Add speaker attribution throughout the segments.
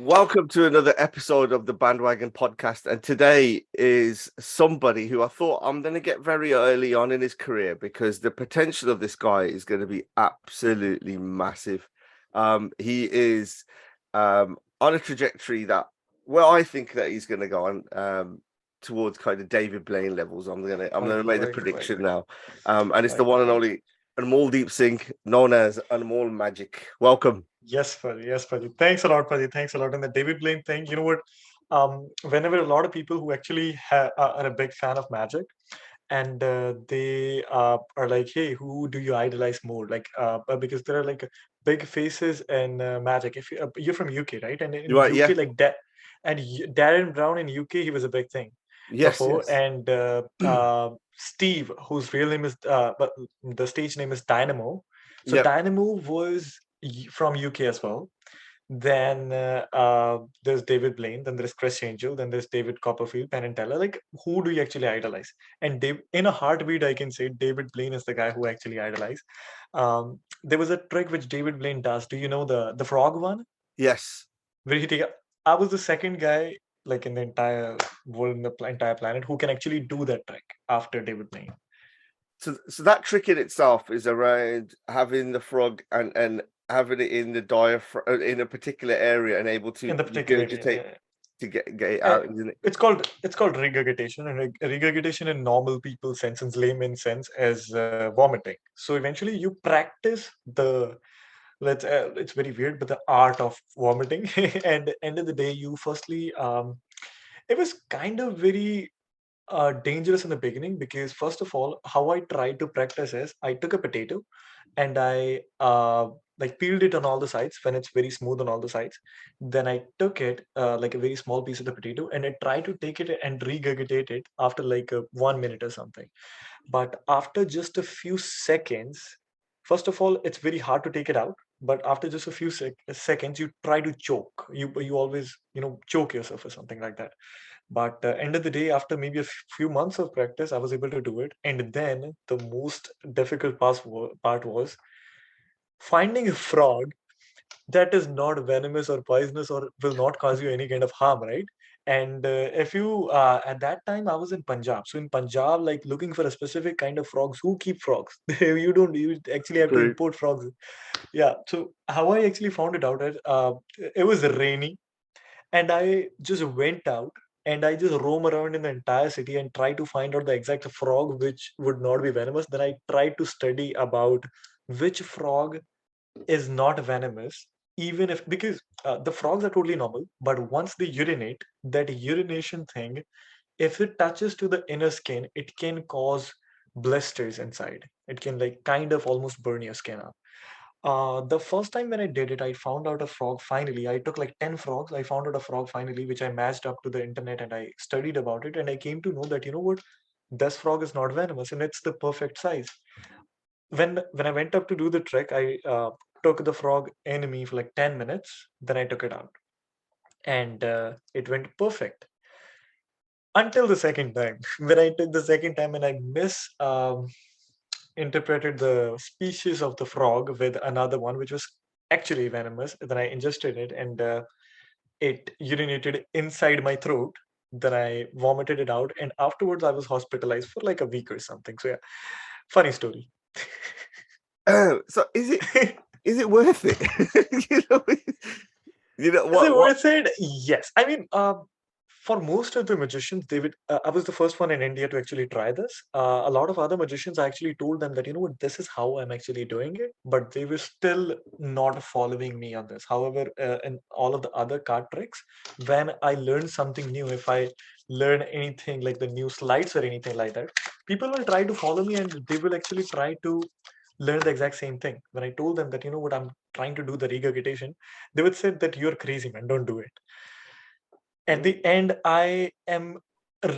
Speaker 1: Welcome to another episode of the Bhandwagon podcast. And today is somebody who I thought I'm going to get very early on in his career because the potential of this guy is going to be absolutely massive. He is on a trajectory that, I think that he's going to go on towards kind of David Blaine levels. I'm gonna make the prediction now. And it's the one and only Anmol Deep Sync, known as Anmol Magic. Welcome.
Speaker 2: Yes, Fadi. Yes, Fadi. Thanks a lot, Fadi. Thanks a lot. And the David Blaine thing, you know what? Whenever a lot of people who actually are a big fan of magic, and they are like, "Hey, who do you idolize more?" Because there are like big faces in magic. If you're from UK, right? And in
Speaker 1: You right?
Speaker 2: UK,
Speaker 1: Yeah.
Speaker 2: like that, and Darren Brown in UK, he was a big thing
Speaker 1: Yes.
Speaker 2: before.
Speaker 1: Yes.
Speaker 2: And Steve, whose real name is, but the stage name is Dynamo. So
Speaker 1: Yep.
Speaker 2: Dynamo was from UK as well. Then there's David Blaine. Then there's Chris Angel. Then there's David Copperfield, Penn and Teller. Like, who do you actually idolize? And in a heartbeat, I can say David Blaine is the guy who actually idolize. There was a trick which David Blaine does. Do you know the frog one?
Speaker 1: Yes.
Speaker 2: Where he take. I was the second guy, like in the entire world, in the entire planet, who can actually do that trick after David Blaine.
Speaker 1: So that trick in itself is around having the frog and having it in the diaphragm in a particular area and able to
Speaker 2: In the particular area,
Speaker 1: regurgitate
Speaker 2: yeah.
Speaker 1: to get it
Speaker 2: Uh,
Speaker 1: out, isn't it?
Speaker 2: it's called regurgitation, and regurgitation in normal people sense, in layman sense, as vomiting. So eventually, you practice the it's very weird, but the art of vomiting. And end of the day, you firstly, it was kind of very dangerous in the beginning, because first of all, how I tried to practice is I took a potato and I like peeled it on all the sides when it's very smooth on all the sides. Then I took it like a very small piece of the potato, and I tried to take it and regurgitate it after like 1 minute or something. But after just a few seconds, first of all, it's very hard to take it out. But after just a few seconds, you try to choke. You always choke yourself or something like that. But end of the day, after maybe a few months of practice, I was able to do it. And then the most difficult part was finding a frog that is not venomous or poisonous or will not cause you any kind of harm, right? And if you at that time I was in Punjab, so in Punjab, like looking for a specific kind of frogs, who keep frogs? You actually have to
Speaker 1: True.
Speaker 2: import frogs. Yeah. So how I actually found it out is it was rainy, and I just went out and I just roam around in the entire city and try to find out the exact frog which would not be venomous. Then I tried to study about which frog is not venomous, even if, because the frogs are totally normal, but once they urinate, that urination thing, if it touches to the inner skin, it can cause blisters inside. It can like kind of almost burn your skin up. The first time when I did it, I found out a frog finally. I took like 10 frogs. I found out a frog finally, which I matched up to the internet, and I studied about it. And I came to know that, you know what, this frog is not venomous and it's the perfect size. When I went up to do the trick, I took the frog in me for like 10 minutes. Then I took it out, and it went perfect until the second time. When I took the second time and I interpreted the species of the frog with another one, which was actually venomous. Then I ingested it, and it urinated inside my throat. Then I vomited it out, and afterwards I was hospitalized for like a week or something. So yeah, funny story.
Speaker 1: So is it worth it? you know,
Speaker 2: Is it
Speaker 1: what?
Speaker 2: worth it? Yes. I mean, for most of the magicians, I was the first one in India to actually try this. A lot of other magicians, I actually told them that, you know what, this is how I'm actually doing it, but they were still not following me on this. However, in all of the other card tricks, when I learned something new, if I learn anything like the new slides or anything like that, people will try to follow me and they will actually try to learn the exact same thing. When I told them that, you know what, I'm trying to do the regurgitation, they would say that you're crazy, man, don't do it. At the end, I am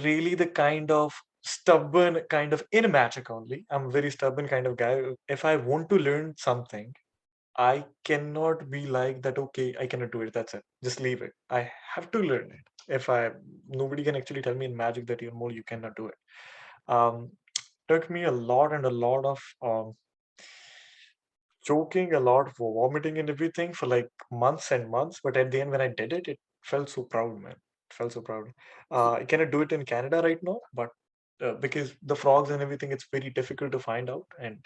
Speaker 2: really the kind of stubborn kind of, in magic only, I'm a very stubborn kind of guy. If I want to learn something, I cannot be like that, okay, I cannot do it, that's it, just leave it. I have to learn it. If I Nobody can actually tell me in magic that you're more, you cannot do it. um Took me a lot and a lot of choking a lot, for vomiting and everything for like months and months. But at the end, when I did it, it felt so proud, man. It felt so proud. I cannot do it in Canada right now, but because the frogs and everything, it's very difficult to find out. And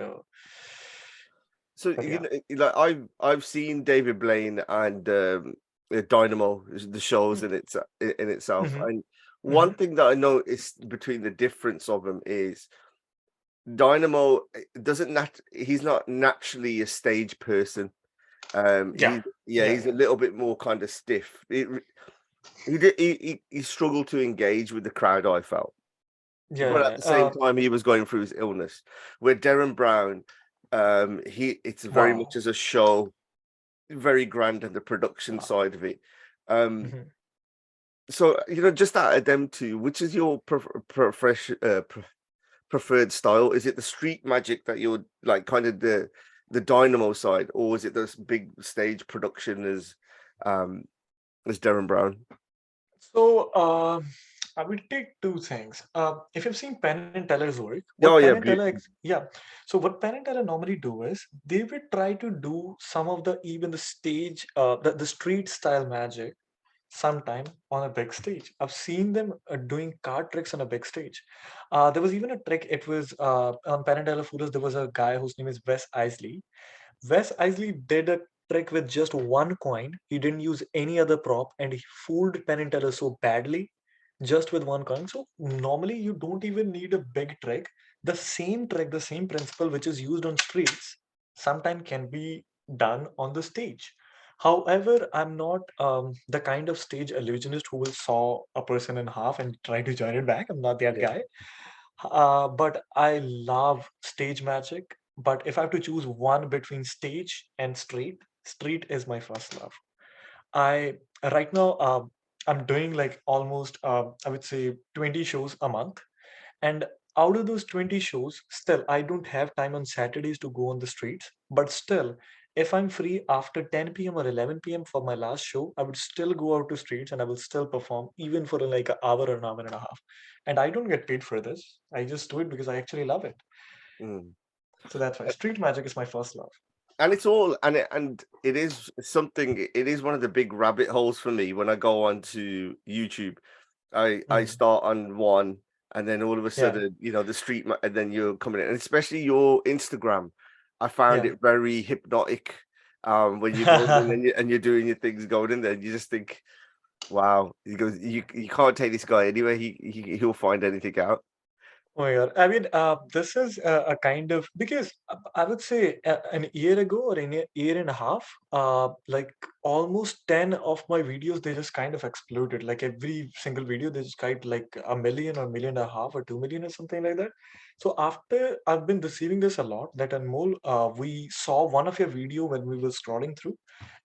Speaker 1: So
Speaker 2: but yeah.
Speaker 1: like I've seen David Blaine and Dynamo, the shows in itself,
Speaker 2: Mm-hmm.
Speaker 1: and
Speaker 2: Mm-hmm.
Speaker 1: one thing that I noticed between the difference of them is Dynamo doesn't he's not naturally a stage person.
Speaker 2: Yeah. Yeah.
Speaker 1: He's a little bit more kind of stiff. He struggled to engage with the crowd, I felt,
Speaker 2: Yeah.
Speaker 1: but
Speaker 2: Yeah.
Speaker 1: at the same time he was going through his illness. Where Derren Brown, it's very
Speaker 2: Wow.
Speaker 1: much as a show, very grand, and the production
Speaker 2: Wow.
Speaker 1: side of it. Um,
Speaker 2: Mhm.
Speaker 1: so just out of them two, which is your preferred style? Is it the street magic that you're like, kind of the Dynamo side, or is it this big stage production as Derren Brown?
Speaker 2: So, I will take two things. If you've seen Penn and Teller's work, what
Speaker 1: Oh
Speaker 2: Penn
Speaker 1: yeah,
Speaker 2: and Teller, yeah. So what Penn and Teller normally do is they would try to do some of the even the stage, the street style magic sometime on a big stage. I've seen them doing card tricks on a big stage. There was even a trick. It was on Penn and Teller Foolers. There was a guy whose name is Wes Isley. Wes Isley did a trick with just one coin. He didn't use any other prop, and he fooled Penn and Teller so badly just with one coin. So normally you don't even need a big trick. The same trick, the same principle which is used on streets, sometimes can be done on the stage. However, I'm not the kind of stage illusionist who will saw a person in half and try to join it back. I'm not that
Speaker 1: yeah,
Speaker 2: guy. But I love stage magic. But if I have to choose one between stage and street, street is my first love. I right now I'm doing like almost I would say 20 shows a month, and out of those 20 shows, still I don't have time on Saturdays to go on the streets. But still, if I'm free after 10 p.m. or 11 p.m. for my last show, I would still go out to streets and I will still perform even for like an hour or an hour and a half. And I don't get paid for this. I just do it because I actually love it.
Speaker 1: mm.
Speaker 2: So that's why street magic is my first love.
Speaker 1: And it's all and it is something. It is one of the big rabbit holes for me when I go onto YouTube. I
Speaker 2: Mhm.
Speaker 1: start on one, and then all of a
Speaker 2: Yeah,
Speaker 1: sudden, the and then you're coming in, and especially your Instagram. I found
Speaker 2: yeah.
Speaker 1: it very hypnotic. When you're going in and you're doing your things, going in there, and you just think, wow, you can't take this guy anywhere. He'll find anything out.
Speaker 2: Oh my God. I mean, this is a kind of because I would say an year ago or in a year and a half, like almost 10 of my videos, they just kind of exploded. Like every single video, they just got like a million or million and a half or 2 million or something like that. So after I've been receiving this a lot, that Anmol, we saw one of your video when we were scrolling through,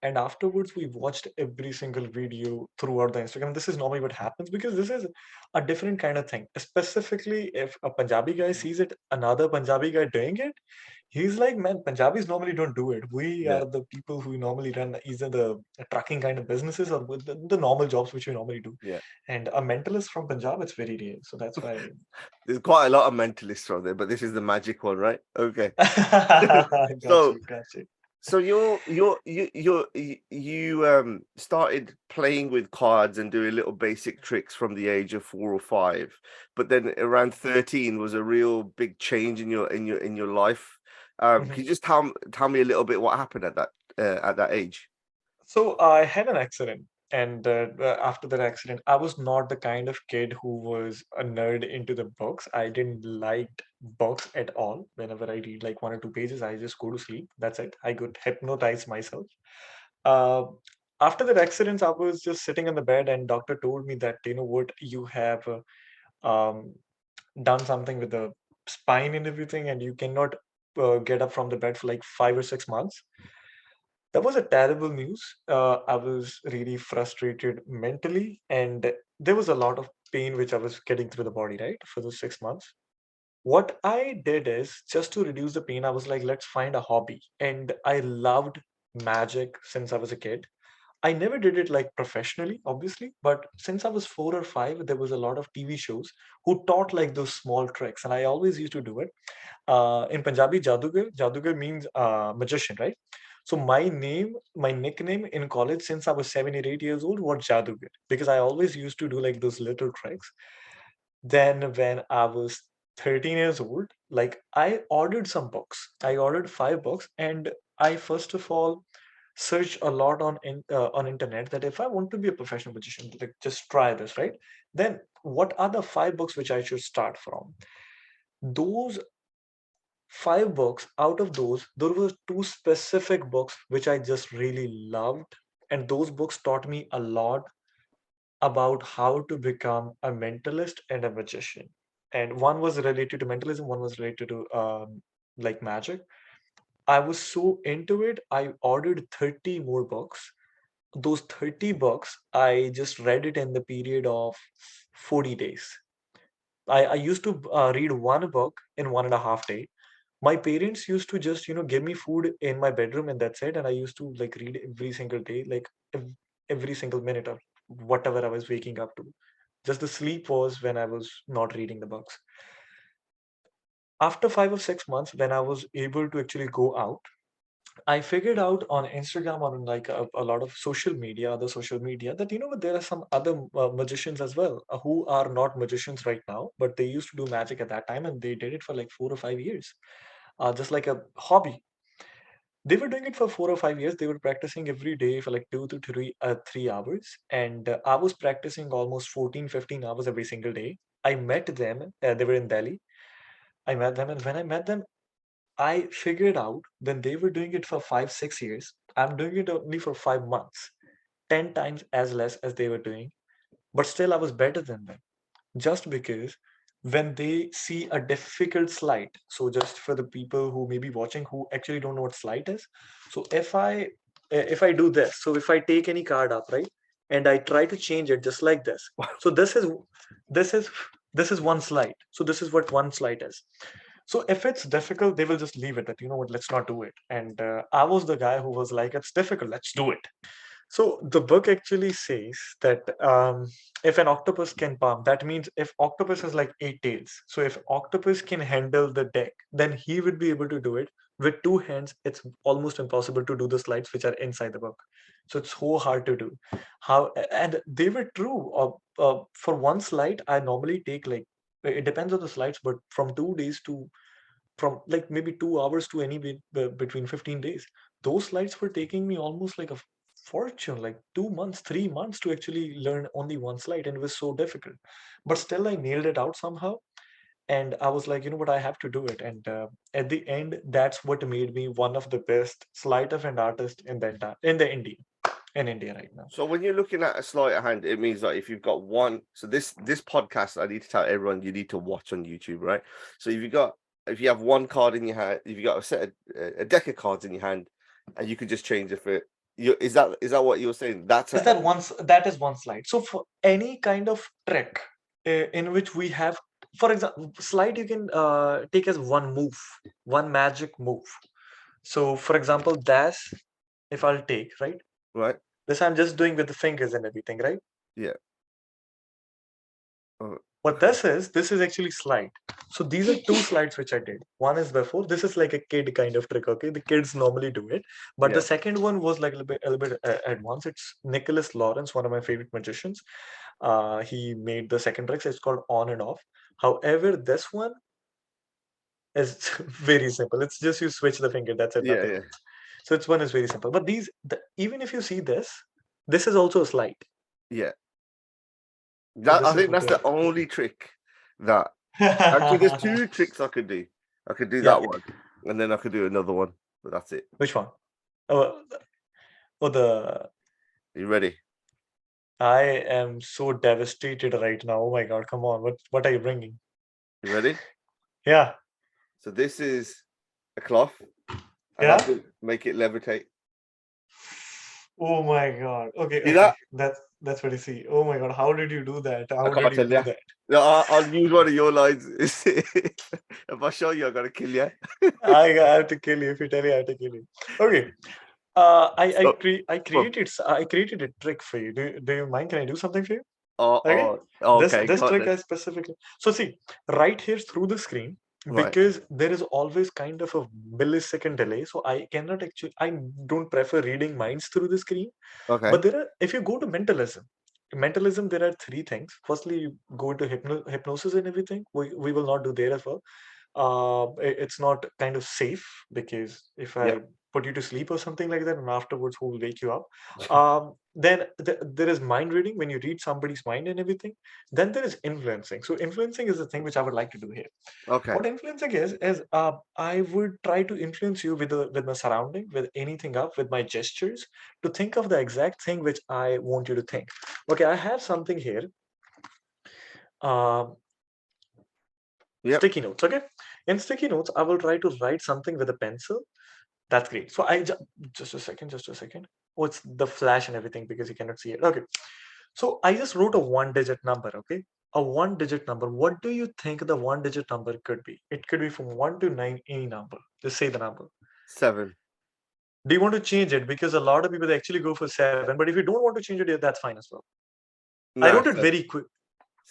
Speaker 2: and afterwards we watched every single video throughout the Instagram. This is normally what happens because this is a different kind of thing. Specifically, if a Punjabi guy sees it, another Punjabi guy doing it, he's like, man, Punjabis normally don't do it. We
Speaker 1: Yeah,
Speaker 2: are the people who normally run either the trucking kind of businesses or with the normal jobs which we normally do.
Speaker 1: yeah.
Speaker 2: And a mentalist from Punjab, it's very rare. So that's why.
Speaker 1: There's quite a lot of mentalists on there, but this is the magic one, right? Okay.
Speaker 2: Got
Speaker 1: So
Speaker 2: you, got you.
Speaker 1: So you started playing with cards and doing little basic tricks from the age of 4 or 5, but then around 13 was a real big change in your life. Can
Speaker 2: Mhm.
Speaker 1: you just tell me a little bit what happened at that age?
Speaker 2: So I had an accident, and after that accident, I was not the kind of kid who was a nerd into the books. I didn't like books at all. Whenever I read like one or two pages, I just go to sleep. That's it. I could hypnotize myself. Uh, After that accident, I was just sitting on the bed, and doctor told me that you know what, you have um, done something with the spine and everything, and you cannot get up from the bed for like 5 or 6 months. That was a terrible news. I was really frustrated mentally, and there was a lot of pain which I was getting through the body, right, for those 6 months. What I did is just to reduce the pain, I was like, let's find a hobby. And I loved magic since I was a kid. I never did it like professionally, obviously, but since I was 4 or 5, there was a lot of TV shows who taught like those small tricks, and I always used to do it. In Punjabi, Jadugar means magician, right? So my nickname in college since I was 7 or 8 years old was Jadugar because I always used to do like those little tricks. Then when I was 13 years old, like I ordered some books. I ordered 5 books, and I first of all searched a lot on internet that if I want to be a professional magician, like just try this, right? Then what are the 5 books which I should start from? Those 5 books, out of those, there were 2 specific books which I just really loved, and those books taught me a lot about how to become a mentalist and a magician. And one was related to mentalism, one was related to like magic. I was so into it, I ordered 30 more books. Those 30 books, I just read it in the period of 40 days. I used to read one book in 1.5 day. My parents used to just, give me food in my bedroom and that's it. And I used to like read every single day, like every single minute of whatever I was waking up to. Just the sleep was when I was not reading the books. After 5 or 6 months, when I was able to actually go out, I figured out on Instagram or on like a lot of social media, other social media, that there are some other magicians as well who are not magicians right now, but they used to do magic at that time and they did it for like 4 or 5 years, just like a hobby. They were doing it for 4 or 5 years. They were practicing every day for like 2 to 3 hours, and I was practicing almost 14, 15 hours every single day. I met them. They were in Delhi. I met them, and when I met them, I figured out when they were doing it for 5, 6 years, I'm doing it only for 5 months, 10 times as less as they were doing, but still I was better than them. Just because when they see a difficult Sleight, so just for the people who may be watching who actually don't know what Sleight is, so if I do this, so if I take any card up, right, and I try to change it just like this, so this is this is one Sleight. So this is what one Sleight is. So if it's difficult, they will just leave it, that what, let's not do it. And I was the guy who was like, it's difficult, let's do it. So the book actually says that if an octopus can palm, that means if octopus has like 8 tails, so if octopus can handle the deck, then he would be able to do it. With 2 hands, it's almost impossible to do the slides which are inside the book. So it's so hard to do. How and they were true. For one slide, I normally take like, it depends on the slides, but from 2 days to from like maybe 2 hours to between 15 days. Those slides were taking me almost like a fortune, like 2 months, 3 months to actually learn only one slide, and it was so difficult. But still, I nailed it out somehow, and I was like, you know what, I have to do it. And at the end, that's what made me one of the best sleight of hand artists in India right now.
Speaker 1: So when you're looking at a sleight of hand, it means that if you've got one, so this podcast, I need to tell everyone you need to watch on YouTube, right? So if you have one card in your hand, if you got a deck of cards in your hand, and you could just change it for you, is that what you're saying?
Speaker 2: That is one slide. So for any kind of trick in which we have, for example, slide you can take as one move, one magic move. So for example, das, if I'll take, right?
Speaker 1: Right.
Speaker 2: This I'm just doing with the fingers and everything, right?
Speaker 1: Yeah. Oh,
Speaker 2: What this is actually slide. So these are 2 slides which I did. One is before. This is like a kid kind of trick. Okay, the kids normally do it, but the second one was like a little bit advanced. It's Nicholas Lawrence, one of my favorite magicians. He made the second trick. So it's called on and off. However, this one is very simple. It's just you switch the finger. That's it.
Speaker 1: yeah.
Speaker 2: So this one is very simple. But even if you see this is also a slide.
Speaker 1: Yeah. I think that's the only trick that actually there's 2 tricks I could do. I could do that one, and then I could do another one, but that's it.
Speaker 2: Which one? Oh,
Speaker 1: you ready?
Speaker 2: I am so devastated right now. Oh my god, come on. What are you bringing?
Speaker 1: You ready?
Speaker 2: Yeah.
Speaker 1: So this is a cloth. I have to make it levitate.
Speaker 2: Oh my god. Okay.
Speaker 1: See that?
Speaker 2: That's what you see. Oh my god, how did you do that? How
Speaker 1: I can't
Speaker 2: did you
Speaker 1: tell
Speaker 2: do that?
Speaker 1: No, I'll use one of your lines. If I show you, I gotta kill you.
Speaker 2: I have to kill you. If you tell me, I have to kill you. Okay.
Speaker 1: So,
Speaker 2: I
Speaker 1: oh,
Speaker 2: created a trick for you. Do you mind? Can I do something for you?
Speaker 1: oh,
Speaker 2: Okay.
Speaker 1: okay,
Speaker 2: This
Speaker 1: got
Speaker 2: trick
Speaker 1: it.
Speaker 2: I specifically. So see, right here through the screen,
Speaker 1: Right.
Speaker 2: because there is always kind of a millisecond delay. So I cannot actually. I don't prefer reading minds through the screen.
Speaker 1: Okay.
Speaker 2: But there are, if you go to mentalism, there are three things. Firstly, you go into hypnosis and everything. We will not do there as well. It's not kind of safe because if
Speaker 1: Yeah.
Speaker 2: I put you to sleep or something like that, and afterwards who will wake you up? Then there is mind reading when you read somebody's mind and everything. Then there is influencing. So influencing is the thing which I would like to do here.
Speaker 1: Okay.
Speaker 2: What influencing is I would try to influence you with my surrounding, with anything up, with my gestures, to think of the exact thing which I want you to think. Okay, I have something here. Um,
Speaker 1: Yep.
Speaker 2: Sticky notes. Okay, in sticky notes, I will try to write something with a pencil. That's great. So just a second, just a second. Oh, it's the flash and everything because you cannot see it. Okay. So I just wrote a one-digit number, okay? A one-digit number. What do you think the one-digit number could be? It could be from 1 to 9, any number. Just say the number.
Speaker 1: 7.
Speaker 2: Do you want to change it? Because a lot of people they actually go for 7, but if you don't want to change it, yeah, that's fine as well. I
Speaker 1: No,
Speaker 2: wrote it very quick.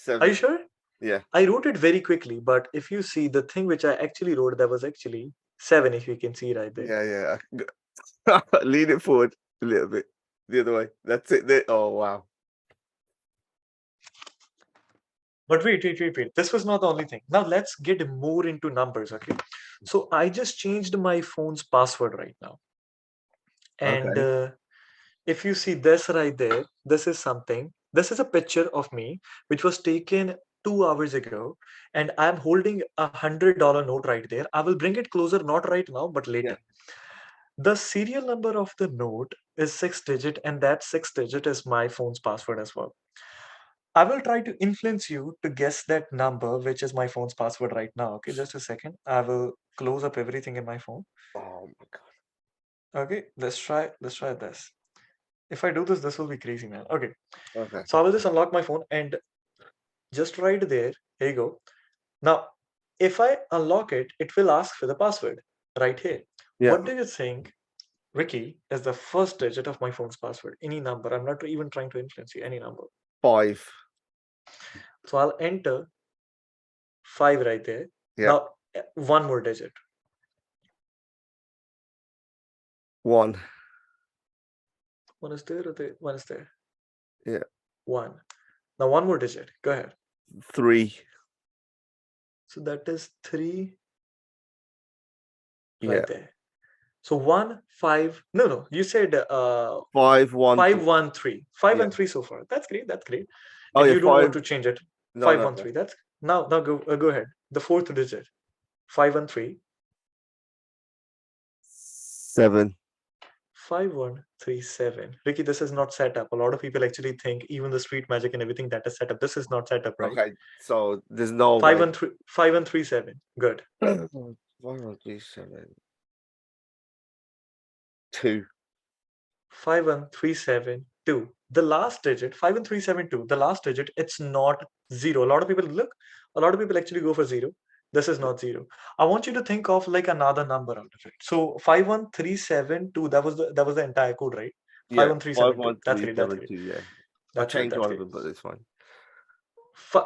Speaker 2: Are you
Speaker 1: 7.
Speaker 2: sure?
Speaker 1: Yeah.
Speaker 2: I wrote it very quickly, but if you see the thing which I actually wrote, that was actually 7, if you can see right there.
Speaker 1: Yeah. Lean it forward a little bit. The other way. That's it. There. Oh, wow.
Speaker 2: But wait. This was not the only thing. Now let's get more into numbers, okay? So I just changed my phone's password right now. And
Speaker 1: Okay.
Speaker 2: if you see this right there, this is something. This is a picture of me, which was taken 2 hours ago. And I'm holding $100 note right there. I will bring it closer, not right now, but
Speaker 1: Yeah.
Speaker 2: later. The serial number of the note is 6 digit, and that 6 digit is my phone's password as well. I will try to influence you to guess that number, which is my phone's password right now. Okay, just a second. I will close up everything in my phone.
Speaker 1: Oh my god.
Speaker 2: Okay, let's try this. If I do this, this will be crazy, man. Okay,
Speaker 1: Okay.
Speaker 2: so I will just unlock my phone and just right there. Here you go. Now, if I unlock it, it will ask for the password right here.
Speaker 1: Yeah.
Speaker 2: What do you think, Ricky, is the first digit of my phone's password? Any number. I'm not even trying to influence you. Any number.
Speaker 1: 5.
Speaker 2: So I'll enter 5 right there.
Speaker 1: Yeah.
Speaker 2: Now, one more digit.
Speaker 1: 1.
Speaker 2: One is there or there? One is there.
Speaker 1: Yeah.
Speaker 2: 1. Now, one more digit. Go ahead.
Speaker 1: 3.
Speaker 2: So that is 3
Speaker 1: Yeah.
Speaker 2: right there. So 1, 5. No. You said
Speaker 1: 5, 1,
Speaker 2: 5, 1, 3. 5
Speaker 1: Yeah.
Speaker 2: and 3 so far. That's great. That's great.
Speaker 1: Oh
Speaker 2: And
Speaker 1: yeah.
Speaker 2: you don't want
Speaker 1: 5.
Speaker 2: to change it.
Speaker 1: No.
Speaker 2: 5, 1, 3. That's now go ahead. The fourth digit. 5, 1, 3.
Speaker 1: 7.
Speaker 2: 5, 1, 3, 7. Ricky, this is not set up. A lot of people actually think even the street magic and everything that is set up. This is not set up, right?
Speaker 1: Okay. So there's no
Speaker 2: 5,
Speaker 1: way.
Speaker 2: 1, 3, 5, 1, 3, 7. Good.
Speaker 1: 1, 3, 7. 2.
Speaker 2: 5, 1, 3, 7, 2. The last digit, 5, 1, 3, 7, 2. The last digit, it's not 0. A lot of people actually go for 0. This is not 0. I want you to think of like another number out of it. So 5, 1, 3, 7, 2. That was the entire code, right? 5,
Speaker 1: Yeah.
Speaker 2: 1, 3,
Speaker 1: 5,
Speaker 2: 7, 2.
Speaker 1: 1,
Speaker 2: That's
Speaker 1: 3,
Speaker 2: great. That's
Speaker 1: 7,
Speaker 2: great.
Speaker 1: 2. Yeah. I
Speaker 2: That's great.
Speaker 1: changed
Speaker 2: That's
Speaker 1: one of
Speaker 2: great.
Speaker 1: them, but it's fine.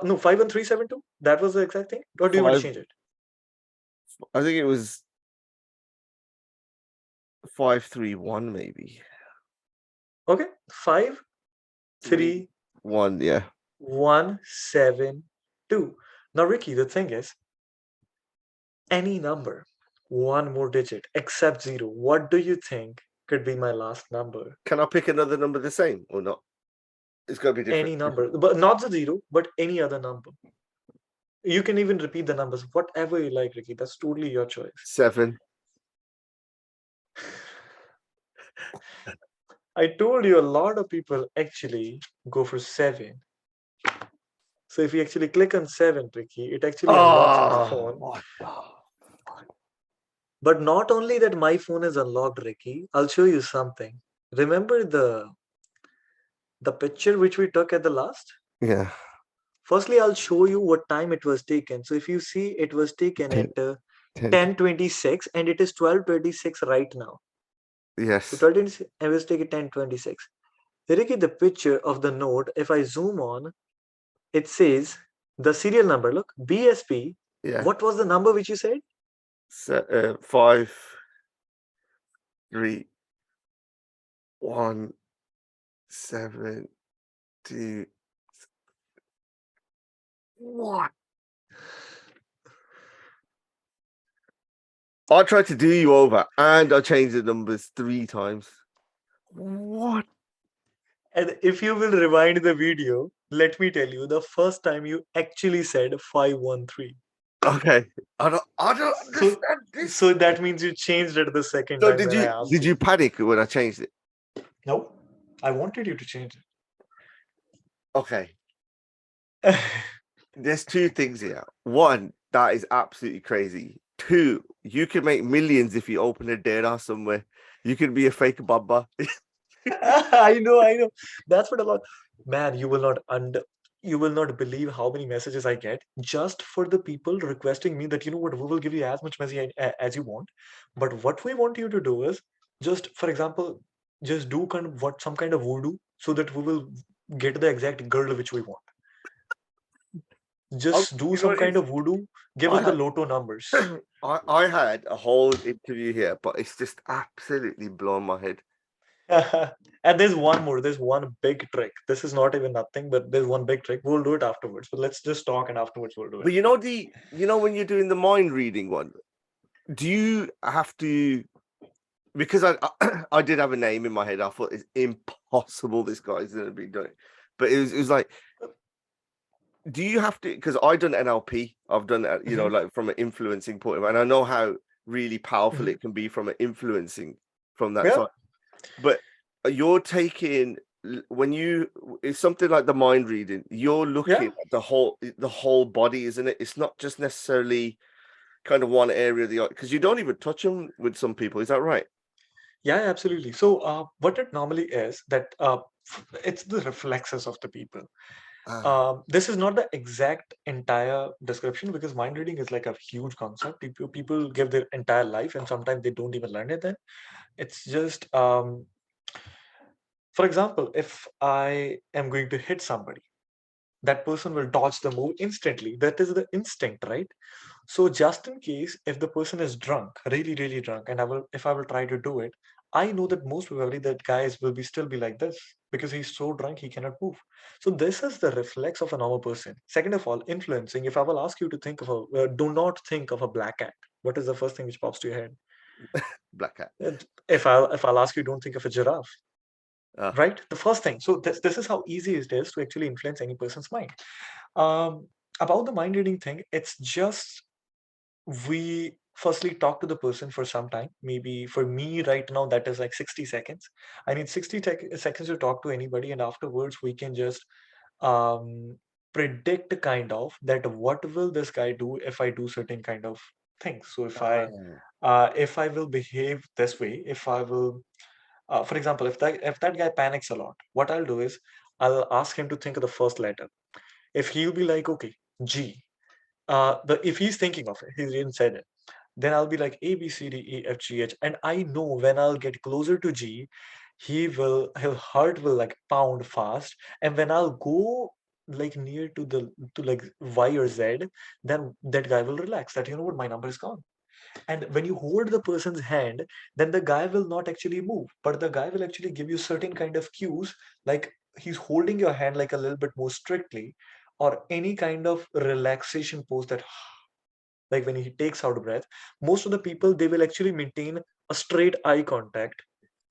Speaker 2: No, 5, 1, 3, 7, 2. That was the exact thing. Or do you want to
Speaker 1: 5.
Speaker 2: change it?
Speaker 1: I think it was 5, 3, 1 maybe.
Speaker 2: Okay. 5, 3,
Speaker 1: 1. Yeah.
Speaker 2: 1, 7, 2. Now, Ricky, the thing is, any number, one more digit except 0. What do you think could be my last number?
Speaker 1: Can I pick another number the same or not? It's got to be different.
Speaker 2: Any number, but not the 0, but any other number. You can even repeat the numbers, whatever you like, Ricky. That's totally your choice.
Speaker 1: 7.
Speaker 2: I told you a lot of people actually go for 7. So if you actually click on 7, Ricky, it actually unlocks my phone.
Speaker 1: What the?
Speaker 2: But not only that my phone is unlocked, Ricky, I'll show you something. Remember the picture which we took at the last?
Speaker 1: Yeah.
Speaker 2: Firstly, I'll show you what time it was taken. So if you see, it was taken at
Speaker 1: 10.
Speaker 2: 10:26 and it is 12:26 right now.
Speaker 1: Yes.
Speaker 2: So 12 and let's take it 1026. Ricky, the picture of the note, if I zoom on, it says the serial number. Look, BSP.
Speaker 1: Yeah.
Speaker 2: What was the number which you said?
Speaker 1: So, 5, 3, 1, 7, 2. What? I tried to do you over and I changed the numbers 3 times. What?
Speaker 2: And if you will rewind the video, let me tell you, the first time you actually said 513.
Speaker 1: Okay. I don't
Speaker 2: So,
Speaker 1: understand this.
Speaker 2: so that means you changed it the second
Speaker 1: So
Speaker 2: time when I asked
Speaker 1: did you panic when I changed it?
Speaker 2: No, I wanted you to change
Speaker 1: Okay.
Speaker 2: it.
Speaker 1: There's 2 things here. One, that is absolutely crazy. 2, you can make millions if you open a data somewhere. You can be a fake baba.
Speaker 2: I know. That's what a lot. Man, you will not believe how many messages I get just for the people requesting me that, you know what, we will give you as much money as you want. But what we want you to do is just, for example, just do some kind of voodoo so that we will get the exact girl which we want.
Speaker 1: Oh,
Speaker 2: Just do
Speaker 1: you know
Speaker 2: some
Speaker 1: what it
Speaker 2: kind
Speaker 1: is?
Speaker 2: of voodoo, give
Speaker 1: I
Speaker 2: us the
Speaker 1: had
Speaker 2: lotto numbers.
Speaker 1: I had a whole interview here, but it's just absolutely blown my head.
Speaker 2: And there's one more. There's one big trick. This is not even nothing, but there's one big trick. We'll do it afterwards. But let's just talk, and afterwards we'll do it.
Speaker 1: But you know when you're doing the mind reading one, do you have to, because I did have a name in my head. I thought it's impossible this guy's gonna be doing it. But it was like, do you have to, because I done NLP, I've done like from an influencing point of view, and I know how really powerful it can be from an influencing from that
Speaker 2: Yeah.
Speaker 1: side. But you're taking, when it's something like the mind reading, you're looking at the whole body, isn't it? It's not just necessarily kind of one area of the eye, because you don't even touch them with some people. Is that right?
Speaker 2: Yeah, absolutely. So, what it normally is that it's the reflexes of the people. This is not the exact entire description because mind reading is like a huge concept. People give their entire life, and sometimes they don't even learn it. Then it's just, for example, if I am going to hit somebody, that person will dodge the move instantly. That is the instinct, right? So just in case if the person is drunk, really, really drunk, and if I will try to do it, I know that most probably that guys will still be like this because he's so drunk he cannot move. So this is the reflex of a normal person. Second of all, influencing. If I will ask you to think of do not think of a black cat. What is the first thing which pops to your head?
Speaker 1: Black cat.
Speaker 2: If I'll ask you, don't think of a giraffe,
Speaker 1: Ah.
Speaker 2: right? The first thing. So this is how easy it is to actually influence any person's mind. Um, about the mind reading thing, it's just we firstly talk to the person for some time. Maybe for me right now, that is like 60 seconds. I need 60 seconds to talk to anybody, and afterwards we can just um, predict kind of that what will this guy do if I do certain kind of things. So if I will behave this way, if I will for example, if that guy panics a lot, what I'll do is I'll ask him to think of the first letter. If he'll be like, okay, G, if he's thinking of it, he didn't said it, then I'll be like A B C D E F G H, and I know when I'll get closer to G, his heart will like pound fast, and when I'll go like near to like Y or Z, then that guy will relax. That, you know what, my number is gone. And when you hold the person's hand, then the guy will not actually move, but the guy will actually give you certain kind of cues, like he's holding your hand like a little bit more strictly, or any kind of relaxation pose that, like when he takes out breath. Most of the people, they will actually maintain a straight eye contact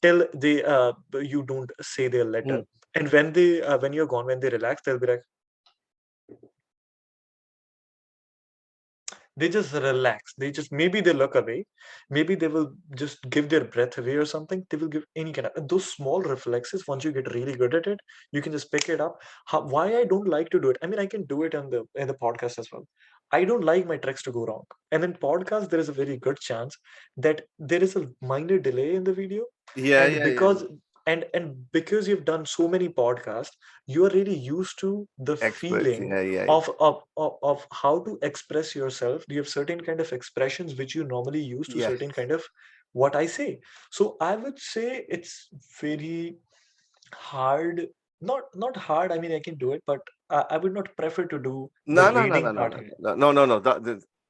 Speaker 2: till you don't say their letter.
Speaker 1: Mm.
Speaker 2: And when you're gone, when they relax, they'll be like, they just relax. They just, maybe they look away, maybe they will just give their breath away or something. They will give any kind of those small reflexes. Once you get really good at it, you can just pick it up. Why I don't like to do it, I mean, I can do it in the podcast as well. I don't like my tricks to go wrong, and in podcast there is a very good chance that there is a minor delay in the video.
Speaker 1: Yeah,
Speaker 2: And
Speaker 1: yeah, yeah.
Speaker 2: because you've done so many podcasts, you are really used to the
Speaker 1: Experts.
Speaker 2: feeling
Speaker 1: Yeah, yeah.
Speaker 2: of how to express yourself. Do you have certain kind of expressions which you normally use to
Speaker 1: Yes.
Speaker 2: certain kind of what I say. So I would say it's very hard. Not hard. I mean, I can do it, but I would not prefer to do the
Speaker 1: No, no, no, no,
Speaker 2: reading
Speaker 1: no,
Speaker 2: part
Speaker 1: no,
Speaker 2: here.
Speaker 1: no, no, no.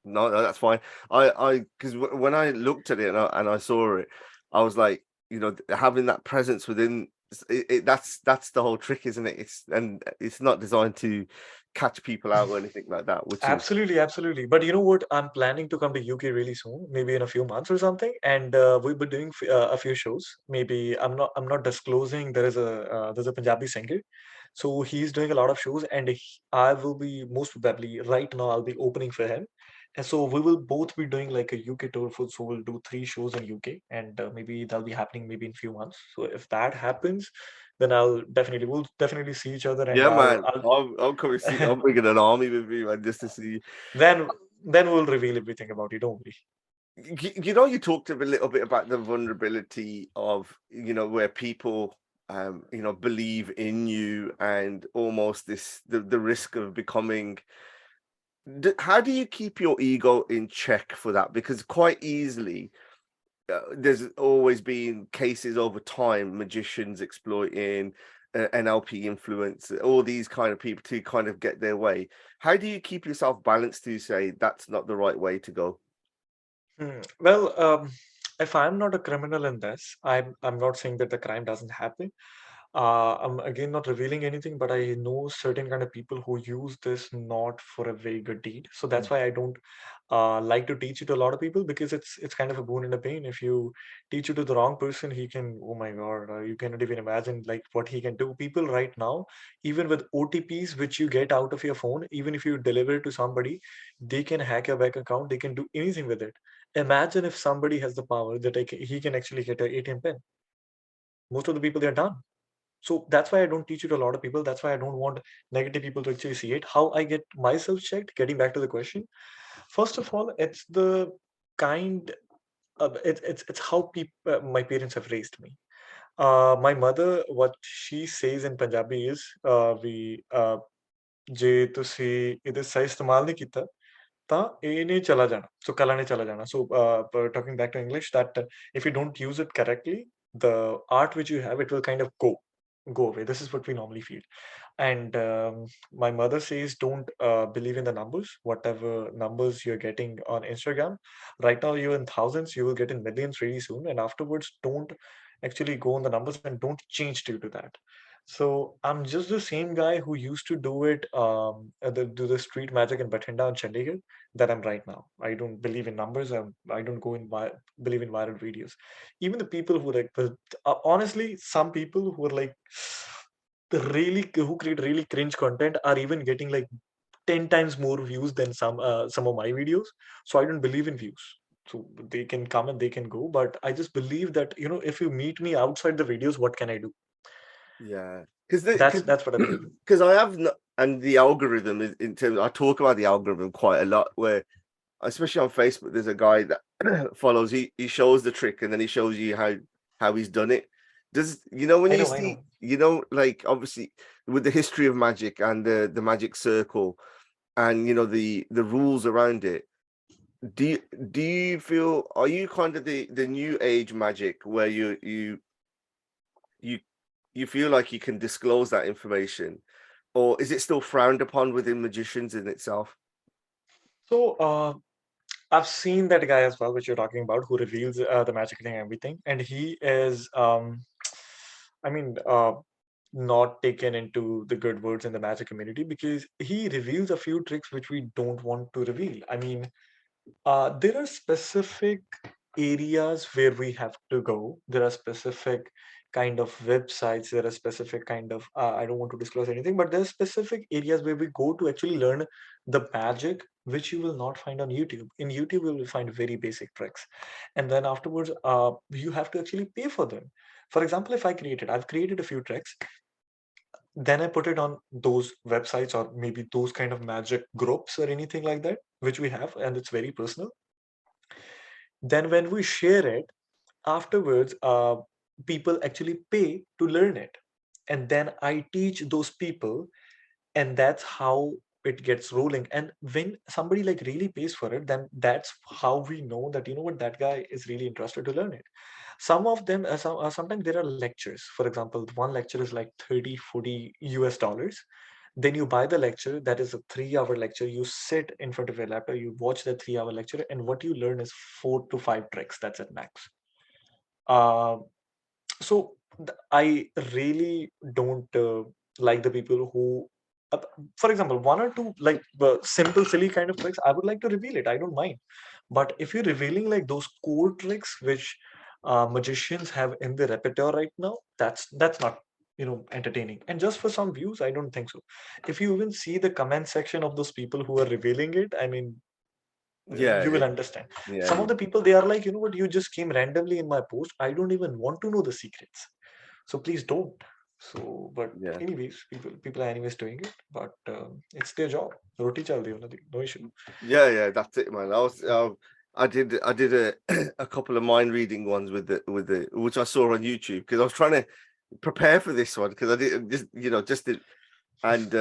Speaker 1: No, no, that's fine. Because when I looked at it and I saw it, I was like, having that presence within that's the whole trick, isn't it? It's not designed to catch people out or anything like that, which is
Speaker 2: Absolutely, absolutely. But you know what? I'm planning to come to UK really soon, maybe in a few months or something, and we'll be doing a few shows. Maybe I'm not disclosing. There's a Punjabi singer, so he's doing a lot of shows, and I will be most probably right now. I'll be opening for him, and so we will both be doing like a UK tour. So we'll do 3 shows in UK, and maybe that'll be happening maybe in few months. So if that happens, then we'll definitely see each other, and
Speaker 1: yeah, man.
Speaker 2: I'll
Speaker 1: I'm coming see. I'm bringing an army with me, man, just to see.
Speaker 2: then then we'll reveal everything about you. Don't worry.
Speaker 1: You talked a little bit about the vulnerability of where people believe in you, and almost the risk of becoming. How do you keep your ego in check for that? Because quite easily, there's always been cases over time, magicians exploiting NLP influence, all these kind of people to kind of get their way. How do you keep yourself balanced to say that's not the right way to go?
Speaker 2: Well, if I'm not a criminal in this, I'm not saying that the crime doesn't happen. I'm again not revealing anything, but I know certain kind of people who use this not for a very good deed. So that's why I don't like to teach it to a lot of people, because it's kind of a boon and a pain. If you teach it to the wrong person, he can, oh my God, you cannot even imagine like what he can do. People right now, even with OTPs which you get out of your phone, even if you deliver it to somebody, they can hack your bank account. They can do anything with it. Imagine if somebody has the power that he can actually get an ATM pin. Most of the people, they're done. So that's why I don't teach it to a lot of people. That's why I don't want negative people to actually see it. How I get myself checked, getting back to the question. First of all, it's the kind of, it's how people, my parents have raised me. My mother, what she says in Punjabi is, we, ਜੇ ਤੁਸੀਂ ਇਹਦੇ ਸਹੀ ਇਸਤੇਮਾਲ ਨਹੀਂ ਕੀਤਾ ਤਾਂ ਇਹ ਨਹੀਂ ਚਲਾ ਜਾਣਾ ਸੋ ਕਲਾ ਨਹੀਂ ਚਲਾ ਜਾਣਾ so talking back to English, that if you don't use it correctly, the art which you have, it will kind of go away. This is what we normally feel. And my mother says, don't believe in the numbers. Whatever numbers you're getting on Instagram right now, you're in thousands, you will get in millions really soon, and afterwards don't actually go on the numbers and don't change due to that. So I'm just the same guy who used to do it, do the street magic in Bathinda and Chandigarh, that I'm right now. I don't believe in numbers. I don't go in believe in viral videos. Even the people who like, honestly, some people who are like the really who create really cringe content are even getting like 10 times more views than some of my videos. So I don't believe in views. So they can come and they can go, but I just believe that, if you meet me outside the videos, what can I do?
Speaker 1: Yeah, because
Speaker 2: That's what I believe in.
Speaker 1: because I have and the algorithm is in terms. I talk about the algorithm quite a lot, where especially on Facebook, there's a guy that follows. He shows the trick and then he shows you how he's done it. Does when
Speaker 2: I
Speaker 1: you
Speaker 2: know, I
Speaker 1: see
Speaker 2: know.
Speaker 1: like obviously with the history of magic and the magic circle and the rules around it. Do you feel, are you kind of the new age magic where you you feel like you can disclose that information, or is it still frowned upon within magicians in itself?
Speaker 2: So I've seen that guy as well, which you're talking about, who reveals the magic and everything, and he is, I mean, not taken into the good words in the magic community, because he reveals a few tricks which we don't want to reveal. I mean, there are specific areas where we have to go. There are specific kind of websites. There are specific kind of, I don't want to disclose anything, but there are specific areas where we go to actually learn the magic, which you will not find on YouTube. In YouTube, you will find very basic tricks. And then afterwards, you have to actually pay for them. For example, if I've created a few tricks, then I put it on those websites or maybe those kind of magic groups or anything like that, which we have, and it's very personal. Then when we share it, afterwards, people actually pay to learn it. And then I teach those people, and that's how it gets rolling. And when somebody like really pays for it, then that's how we know that, you know what, that guy is really interested to learn it. Some of them, sometimes there are lectures. For example, one lecture is like 30, 40 US dollars. Then you buy the lecture. That is a 3 hour lecture. You sit in front of your laptop, you watch the 3 hour lecture, and what you learn is 4 to 5 tricks. That's at max. Uh, so I really don't like the people who, uh, for example, one or two like simple, silly kind of tricks. I would like to reveal it. I don't mind. But if you're revealing like those core tricks which magicians have in their repertoire right now, that's not, entertaining. And just for some views, I don't think so. If you even see the comment section of those people who are revealing it, I mean,
Speaker 1: Yeah,
Speaker 2: you will understand.
Speaker 1: yeah,
Speaker 2: Some of the people, they are like, you know what, you just came randomly in my post. I don't even want to know the secrets. So please don't. So, but
Speaker 1: yeah,
Speaker 2: anyways, people are anyways doing it. But it's their job. Roti chal diyo, nothing, no issue.
Speaker 1: yeah, yeah. That's it, man. I did a a couple of mind reading ones with the which I saw on YouTube because I was trying to prepare for this one because I did just did, and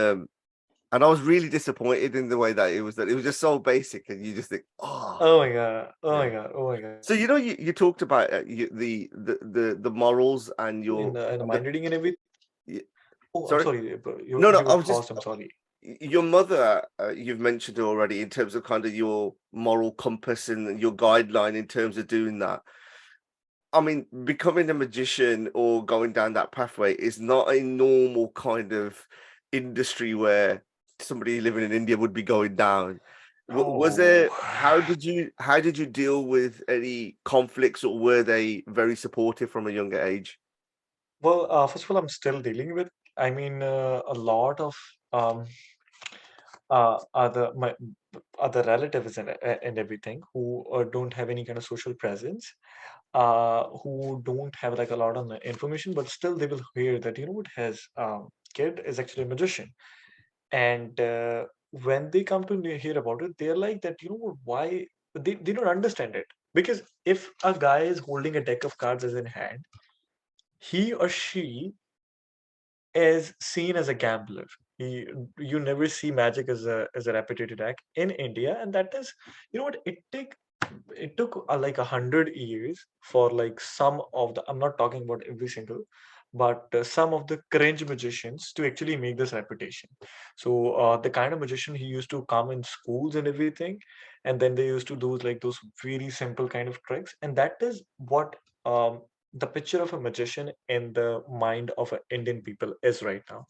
Speaker 1: and I was really disappointed in the way that it was just so basic and you just think, oh,
Speaker 2: Oh my god! Oh
Speaker 1: yeah.
Speaker 2: my god! Oh my god!
Speaker 1: So you talked about the morals and your
Speaker 2: In the
Speaker 1: and the
Speaker 2: mind reading and everything.
Speaker 1: y-
Speaker 2: Oh, I'm
Speaker 1: sorry.
Speaker 2: sorry.
Speaker 1: No,
Speaker 2: You
Speaker 1: no, I
Speaker 2: were
Speaker 1: was just
Speaker 2: paused. I'm sorry.
Speaker 1: your mother. You've mentioned already in terms of kind of your moral compass and your guideline in terms of doing that. I mean, becoming a magician or going down that pathway is not a normal kind of industry where somebody living in India would be going down. Was
Speaker 2: Oh.
Speaker 1: there? How did you deal with any conflicts, or were they very supportive from a younger age?
Speaker 2: Well, first of all, I'm still dealing with. I mean, a lot of um, other relatives and everything who don't have any kind of social presence, who don't have like a lot of information, but still they will hear that, you know what, his kid is actually a magician. And when they come to hear about it, they're like that, you know what, why they don't understand it. Because if a guy is holding a deck of cards as in hand, he or she is seen as a gambler. You never see magic as a reputed act in India, and that is, you know what, it took like 100 years for like some of the, I'm not talking about every single, but some of the cringe magicians to actually make this reputation. So the kind of magician, he used to come in schools and everything, and then they used to do like those very simple kind of tricks, and that is what the picture of a magician in the mind of Indian people is right now.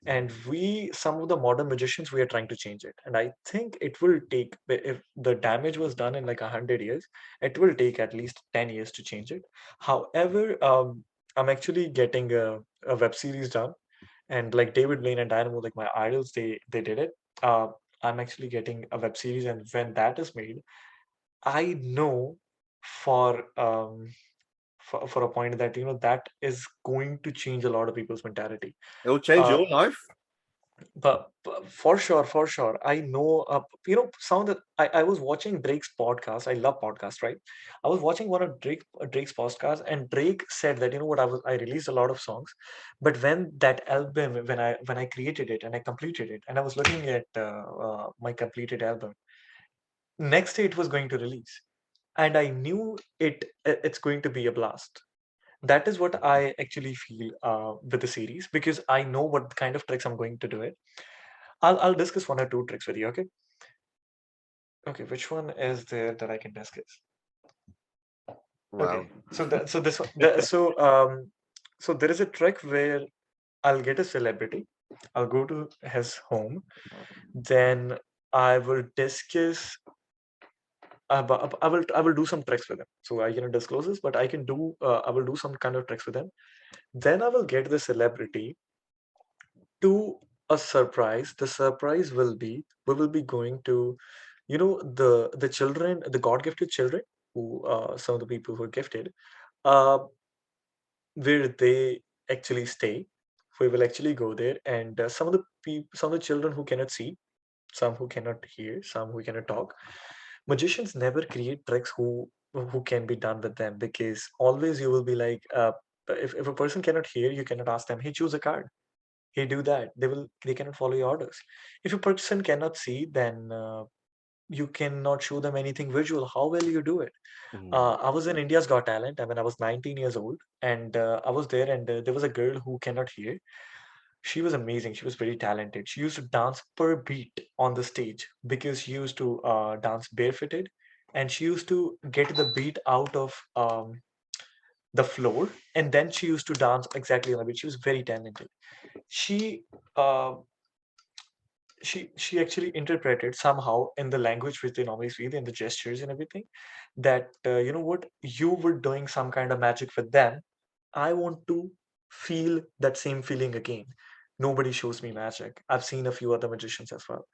Speaker 2: And we, some of the modern magicians, we are trying to change it. And I think it will take, if the damage was done in like 100 years, it will take at least 10 years to change it. However, I'm actually getting a web series done, and like David Blaine and Dynamo, like my idols, they did it. I'm actually getting a web series, and when that is made, I know for for a point that, you know, that is going to change a lot of people's mentality.
Speaker 1: It will change
Speaker 2: uh,
Speaker 1: your life.
Speaker 2: but for sure, I know, you know, some of the, I was watching Drake's podcast. I love podcasts, right? I was watching one of Drake's podcast, and Drake said that, you know what, I released a lot of songs, but when that album, when I created it and I completed it, and I was looking at my completed album, next day it was going to release, and I knew it's going to be a blast. That is what I actually feel with the series, because I know what kind of tricks I'm going to do it. I'll discuss one or two tricks with you. Okay. Okay. Which one is there that I can discuss? Okay.
Speaker 1: Wow.
Speaker 2: So this one. So there is a trick where I'll get a celebrity. I'll go to his home. Then I will discuss. I will do some tricks with him. So I cannot disclose this, but I can do. I will do some kind of tricks with him. Then I will get the celebrity to a surprise. The surprise will be, we will be going to, you know, the children, the God gifted children, who some of the people who are gifted, uh, where they actually stay. We will actually go there, and some of the people, some of the children who cannot see, some who cannot hear, some who cannot talk. Magicians never create tricks who can be done with them, because always you will be like, if a person cannot hear, you cannot ask them, hey, choose a card. hey, do that, they cannot follow your orders. If a person cannot see, then you cannot show them anything visual. How will you do it?
Speaker 1: Mm.
Speaker 2: I was in India's Got Talent. I mean, I was 19 years old, and I was there, and there was a girl who cannot hear. She was amazing. She was very talented. She used to dance per beat on the stage because she used to dance barefooted, and she used to get the beat out of the floor, and then she used to dance exactly on the beat. She was very talented. She uh, she actually interpreted somehow in the language which they normally speak, in the gestures and everything, that you know what, you were doing some kind of magic with them. I want to feel that same feeling again. Nobody shows me magic. I've seen a few other magicians as well.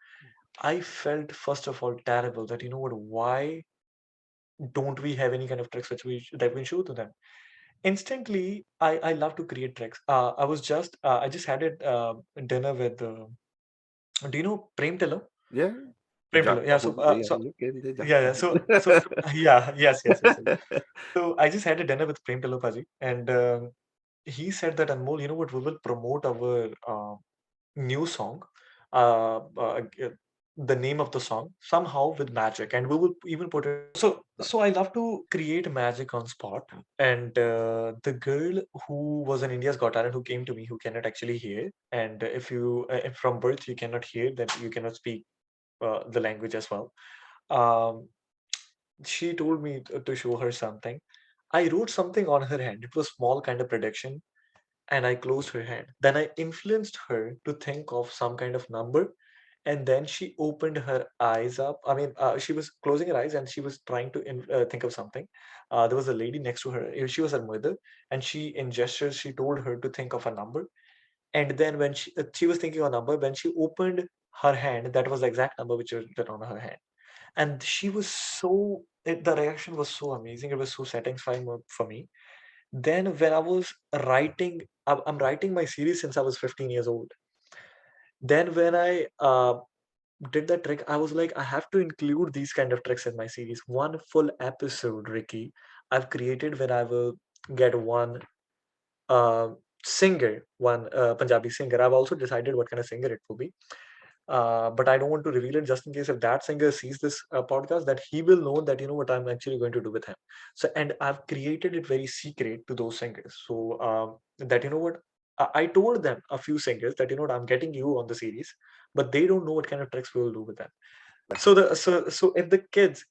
Speaker 2: I felt first of all terrible that, you know what, why don't we have any kind of tricks which we show to them instantly. I love to create tricks. I just had a dinner with do you know Prem Tillo?
Speaker 1: Yeah,
Speaker 2: Prem Tillo, yeah. So
Speaker 1: Jackpot, yeah,
Speaker 2: so
Speaker 1: look in the
Speaker 2: yeah, yeah.
Speaker 1: jackpot.
Speaker 2: Yeah, yes. So I just had a dinner with Prem Tillo Paji, and he said that, Anmol, you know what, we will promote our new song, uh, uh, uh, the name of the song somehow with magic, and we will even put it. So I love to create magic on spot, and the girl who was in India's Got Talent, who came to me, who cannot actually hear, and if from birth you cannot hear, then you cannot speak the language as well. Um, she told me to show her something. I wrote something on her hand. It was small kind of prediction, and I closed her hand. Then I influenced her to think of some kind of number, and then she opened her eyes up. I mean, she was closing her eyes and she was trying to think of something. There was a lady next to her. She was her mother, and she, in gestures, she told her to think of a number. And then when she was thinking of a number, when she opened her hand, that was the exact number which was written on her hand. And she was the reaction was so amazing. It was so satisfying for me. Then when I was writing, I'm writing my series since I was 15 years old. Then when I did that trick, I was like, I have to include these kind of tricks in my series. One full episode, Ricky, I've created when I will get one uh, singer, one Punjabi singer. I've also decided what kind of singer it will be. But I don't want to reveal it, just in case if that singer sees this podcast, that he will know that, you know what, I'm actually going to do with him. So, and I've created it very secret to those singers. So that, you know what, I told them, a few singers, that, you know what, I'm getting you on the series, but they don't know what kind of tricks we will do with them. So if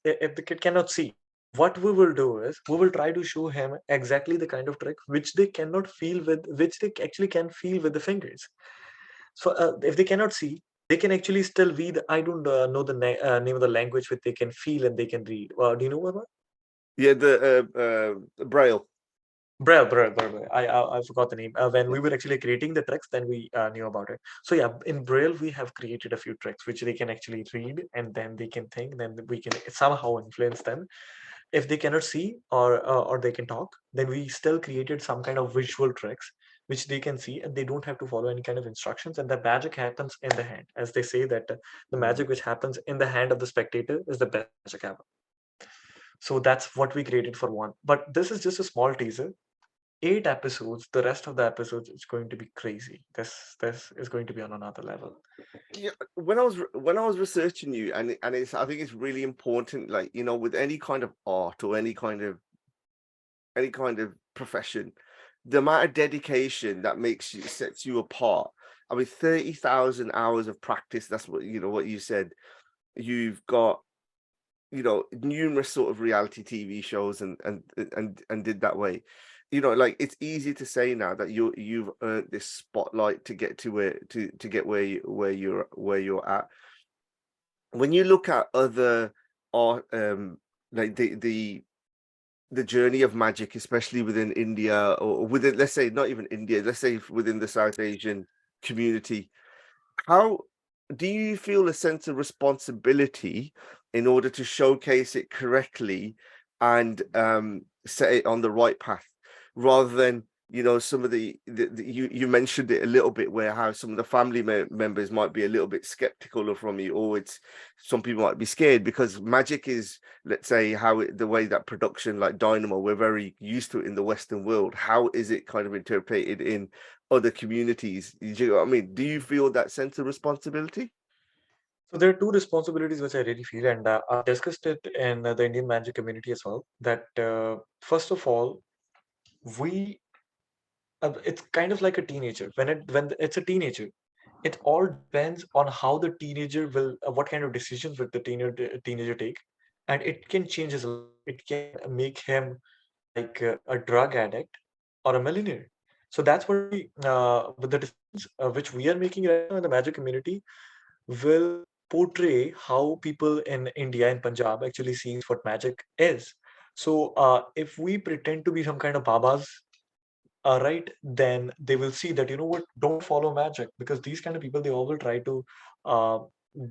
Speaker 2: if the kid cannot see, what we will do is we will try to show him exactly the kind of trick which they cannot feel with, which they actually can feel with the fingers. So if they cannot see, they can actually still read. I don't know the name of the language which they can feel and they can read. Do you know what?
Speaker 1: Yeah, the Braille.
Speaker 2: Braille. I forgot the name. When we were actually creating the tricks, then we knew about it. So yeah, in Braille we have created a few tricks which they can actually read, and then they can think. Then we can somehow influence them. If they cannot see or they can talk, then we still created some kind of visual tricks which they can see, and they don't have to follow any kind of instructions, and the magic happens in the hand. As they say that the
Speaker 1: Mm.
Speaker 2: magic which happens in the hand of the spectator is the best magic ever. So that's what we created for one. But this is just a small teaser. 8 episodes. The rest of the episodes is going to be crazy. This is going to be on another level.
Speaker 1: Yeah, when I was researching you, and it's I think it's really important, like with any kind of art or any kind of profession, the amount of dedication that sets you apart. I mean, 30,000 hours of practice. That's what you said. You've got numerous sort of reality TV shows and did that way. Like it's easy to say now that you've earned this spotlight to get to get where you're at. When you look at other art, like the journey of magic, especially within India or within, let's say, not even India, let's say within the South Asian community, how do you feel a sense of responsibility in order to showcase it correctly and set it on the right path, rather than some of you mentioned it a little bit, where how some of the family members might be a little bit skeptical from you, or some people might be scared because magic is, let's say, the way that production like Dynamo, we're very used to it in the Western world. How is it kind of interpreted in other communities? Do you know what I mean? Do you feel that sense of responsibility?
Speaker 2: So there are two responsibilities which I really feel, and I've discussed it in the Indian magic community as well. That first of all, we it's kind of like a teenager. When it's a teenager, it all depends on how the teenager will, what kind of decisions will the teenager take, and it can change his life. It can make him like a drug addict or a millionaire. So that's what with the decisions which we are making right now in the magic community will portray how people in India and Punjab actually sees what magic is. So if we pretend to be some kind of babas, right, then they will see that, you know what, don't follow magic, because these kind of people, they all will try to uh,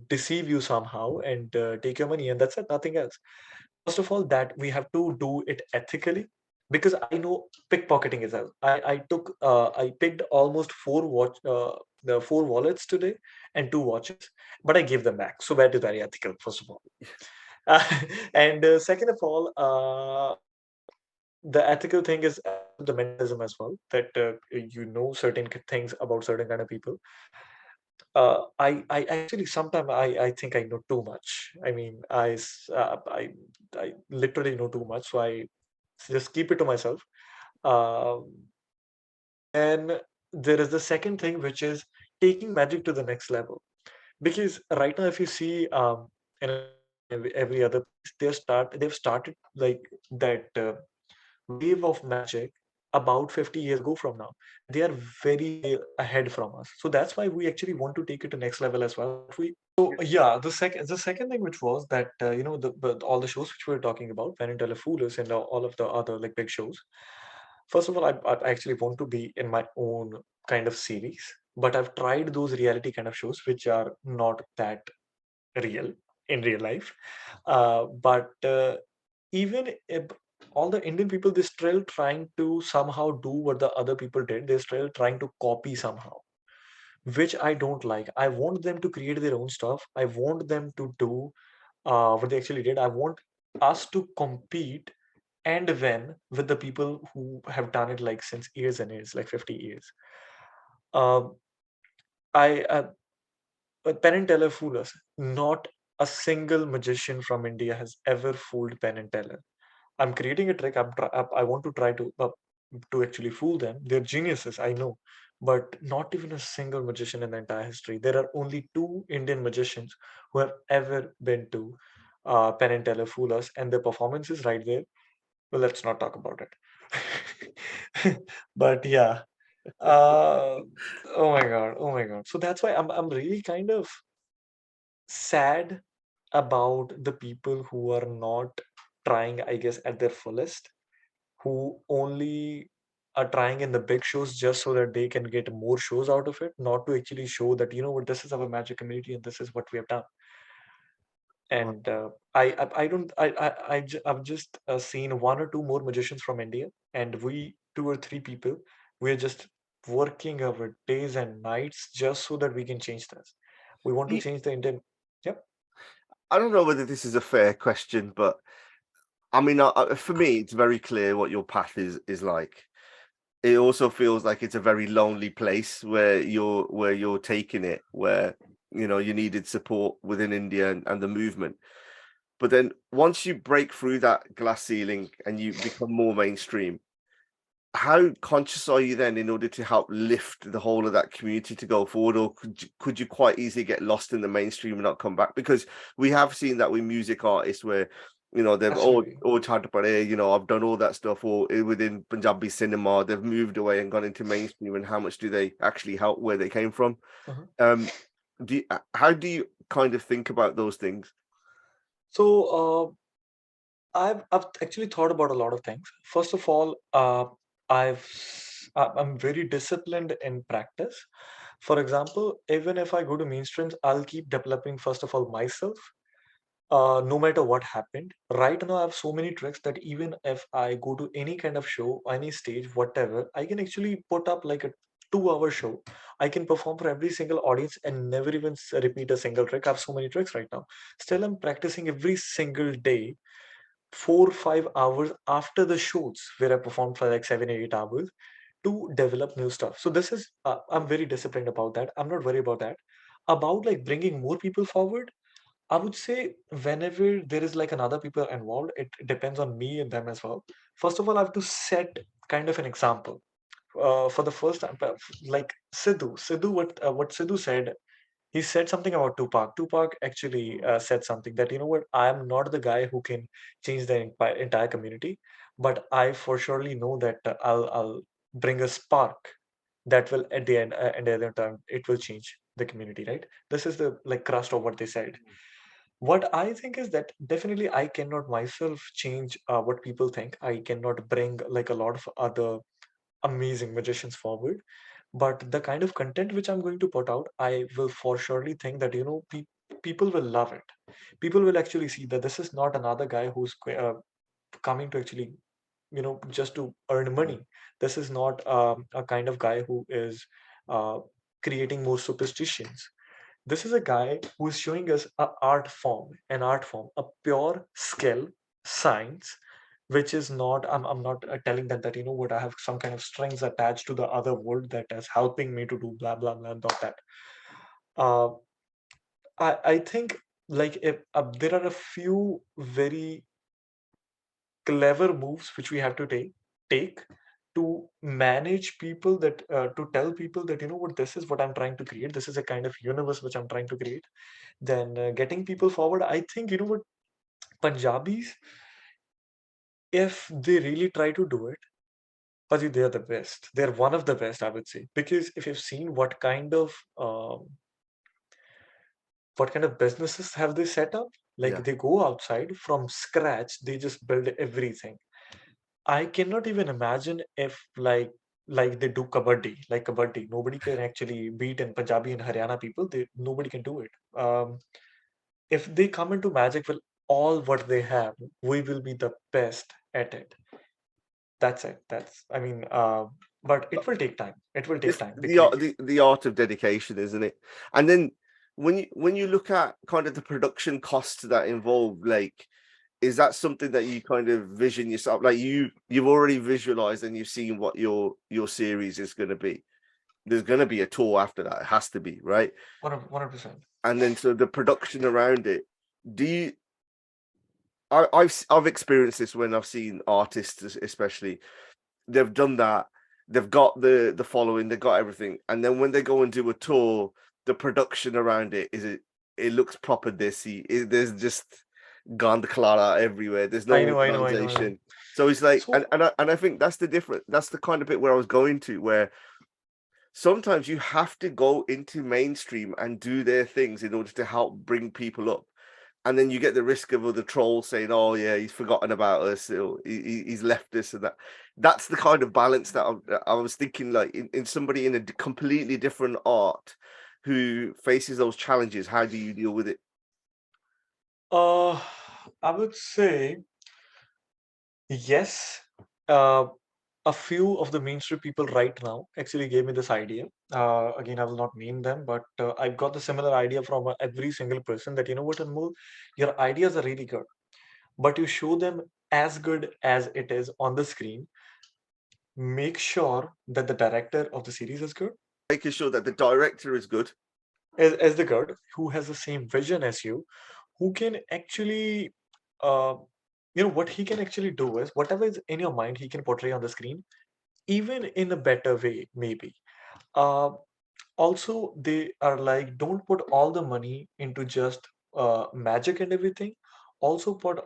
Speaker 2: deceive you somehow and take your money, and that's it, nothing else. First of all, that we have to do it ethically, because I know pickpocketing is out. I picked almost the four wallets today and two watches, but I gave them back. So that is very ethical, first of all. Uh, and second of all, the ethical thing is the mentalism as well. That you know certain things about certain kind of people. I actually sometimes I think I know too much. I mean, I literally know too much, so I just keep it to myself. Um, and there is the second thing, which is taking magic to the next level. Because right now, if you see in every other place, they've started like that wave of magic about 50 years ago from now. They are very ahead from us. So that's why we actually want to take it to next level as well. Yeah, the second thing which was that all the shows which we were talking about, Penn and Teller Foolers and all of the other like big shows. First of all, I actually want to be in my own kind of series, but I've tried those reality kind of shows which are not that real in real life. But even if all the Indian people, they're still trying to somehow do what the other people did. They're still trying to copy somehow, which I don't like. I want them to create their own stuff. I want them to do what they actually did. I want us to compete and win with the people who have done it like since years and years, like 50 years. Um, I But Penn and Teller fool us. Not a single magician from India has ever fooled Penn and Teller. I'm creating a trick. I want to try to actually fool them. They're geniuses, I know, but not even a single magician in the entire history. There are only two Indian magicians who have ever been to Penn and Teller fool us, and their performance is right there. Well, let's not talk about it. But yeah, uh, oh my god, oh my god. So that's why I'm really kind of sad about the people who are not trying, I guess, at their fullest, who only are trying in the big shows just so that they can get more shows out of it, not to actually show that, you know what, this is our magic community and this is what we have done. And I don't I've just seen one or two more magicians from India, and we two or three people, we're just working our days and nights just so that we can change this. We want to
Speaker 1: Y-
Speaker 2: change the Indian. Yep.
Speaker 1: I don't know whether this is a fair question, but I mean, for me, it's very clear what your path is like. It also feels like it's a very lonely place where you're taking it, where you needed support within India and the movement. But then once you break through that glass ceiling and you become more mainstream, how conscious are you then in order to help lift the whole of that community to go forward, or could you quite easily get lost in the mainstream and not come back? Because we have seen that with music artists where they've
Speaker 2: Absolutely.
Speaker 1: all tried to put, I've done all that stuff, or within Punjabi cinema they've moved away and gone into mainstream, and how much do they actually help where they came from?
Speaker 2: Uh-huh.
Speaker 1: um how do you kind of think about those things?
Speaker 2: So I've actually thought about a lot of things. First of all, I'm very disciplined in practice. For example, even if I go to mainstreams, I'll keep developing first of all myself. no matter what happened. Right now, I have so many tricks that even if I go to any kind of show, any stage, whatever, I can actually put up like a 2 hour show. I can perform for every single audience and never even repeat a single trick. I have so many tricks right now. Still, I'm practicing every single day, 4 5 hours after the shows where I performed for like 7 8 hours to develop new stuff. So this is I'm very disciplined about that. I'm not worried about that. About like bringing more people forward, I would say whenever there is like another people involved, it depends on me and them as well. First of all, I have to set kind of an example. For the first time, like Sidhu, what Sidhu said, he said something about Tupac. Tupac actually said something that, you know what, I am not the guy who can change the entire community, but I for surely know that I'll bring a spark that will at the other time it will change the community, right? This is the like crust of what they said. What I think is that definitely I cannot myself change what people think. I cannot bring like a lot of other amazing magicians forward. But the kind of content which I'm going to put out, I will for surely think that, you know, people will love it. People will actually see that this is not another guy who's coming to actually, you know, just to earn money. This is not a kind of guy who is uh, creating more superstitions. This is a guy who is showing us an art form, a pure skill, science, which is not. I'm not telling that you know what, I have some kind of strings attached to the other world that is helping me to do blah blah blah not that. Uh, I think like if there are a few very clever moves which we have to take to manage people that to tell people that you know what, this is what I'm trying to create, this is a kind of universe which I'm trying to create, then getting people forward. I think you know what, Punjabis, if they really try to do it, Paji, they are the best. They're one of the best, I would say, because if you've seen what kind of businesses have they set up, like
Speaker 1: Yeah.
Speaker 2: they go outside from scratch, they just build everything. I cannot even imagine if like they do kabaddi, like kabaddi. Nobody can actually beat in Punjabi and Haryana people. Nobody can do it. If they come into magic with all what they have, we will be the best at it. That's it. That's I mean, but it will take time. It will take
Speaker 1: It's
Speaker 2: time
Speaker 1: the art,
Speaker 2: because
Speaker 1: the art of dedication, isn't it? And then when you look at kind of the production costs that involve, like, is that something that you kind of vision yourself, like you've already visualized and you've seen what your series is going to be? There's going to be a tour after that. It has to be, right?
Speaker 2: 100%.
Speaker 1: And then so the production around it. Do you? I've experienced this when I've seen artists, especially, they've done that. They've got the following, they've got everything, and then when they go and do a tour, the production around it it looks proper desi. There's just gand clara everywhere. There's no
Speaker 2: I know.
Speaker 1: organization. So it's like,
Speaker 2: So,
Speaker 1: and I think that's the different. That's the kind of bit where I was going to, where sometimes you have to go into mainstream and do their things in order to help bring people up. And then you get the risk of other trolls saying, "Oh yeah, he's forgotten about us, or he's left us," and that. That's the kind of balance that I was thinking, like in somebody in a completely different art who faces those challenges. How do you deal with it?
Speaker 2: uh, I would say yes. Uh, a few of the mainstream people right now actually gave me this idea. Again, I will not name them, but I've got the similar idea from every single person that, you know what, Anmol, your ideas are really good, but you show them as good as it is on the screen. Make sure that the director of the series is good,
Speaker 1: Making sure that the director is good.
Speaker 2: as the good, who has the same vision as you, who can actually, uh, you know, what he can actually do is whatever is in your mind, he can portray on the screen, even in a better way, maybe. Uh, Also, they are like, don't put all the money into just magic and everything. Also, put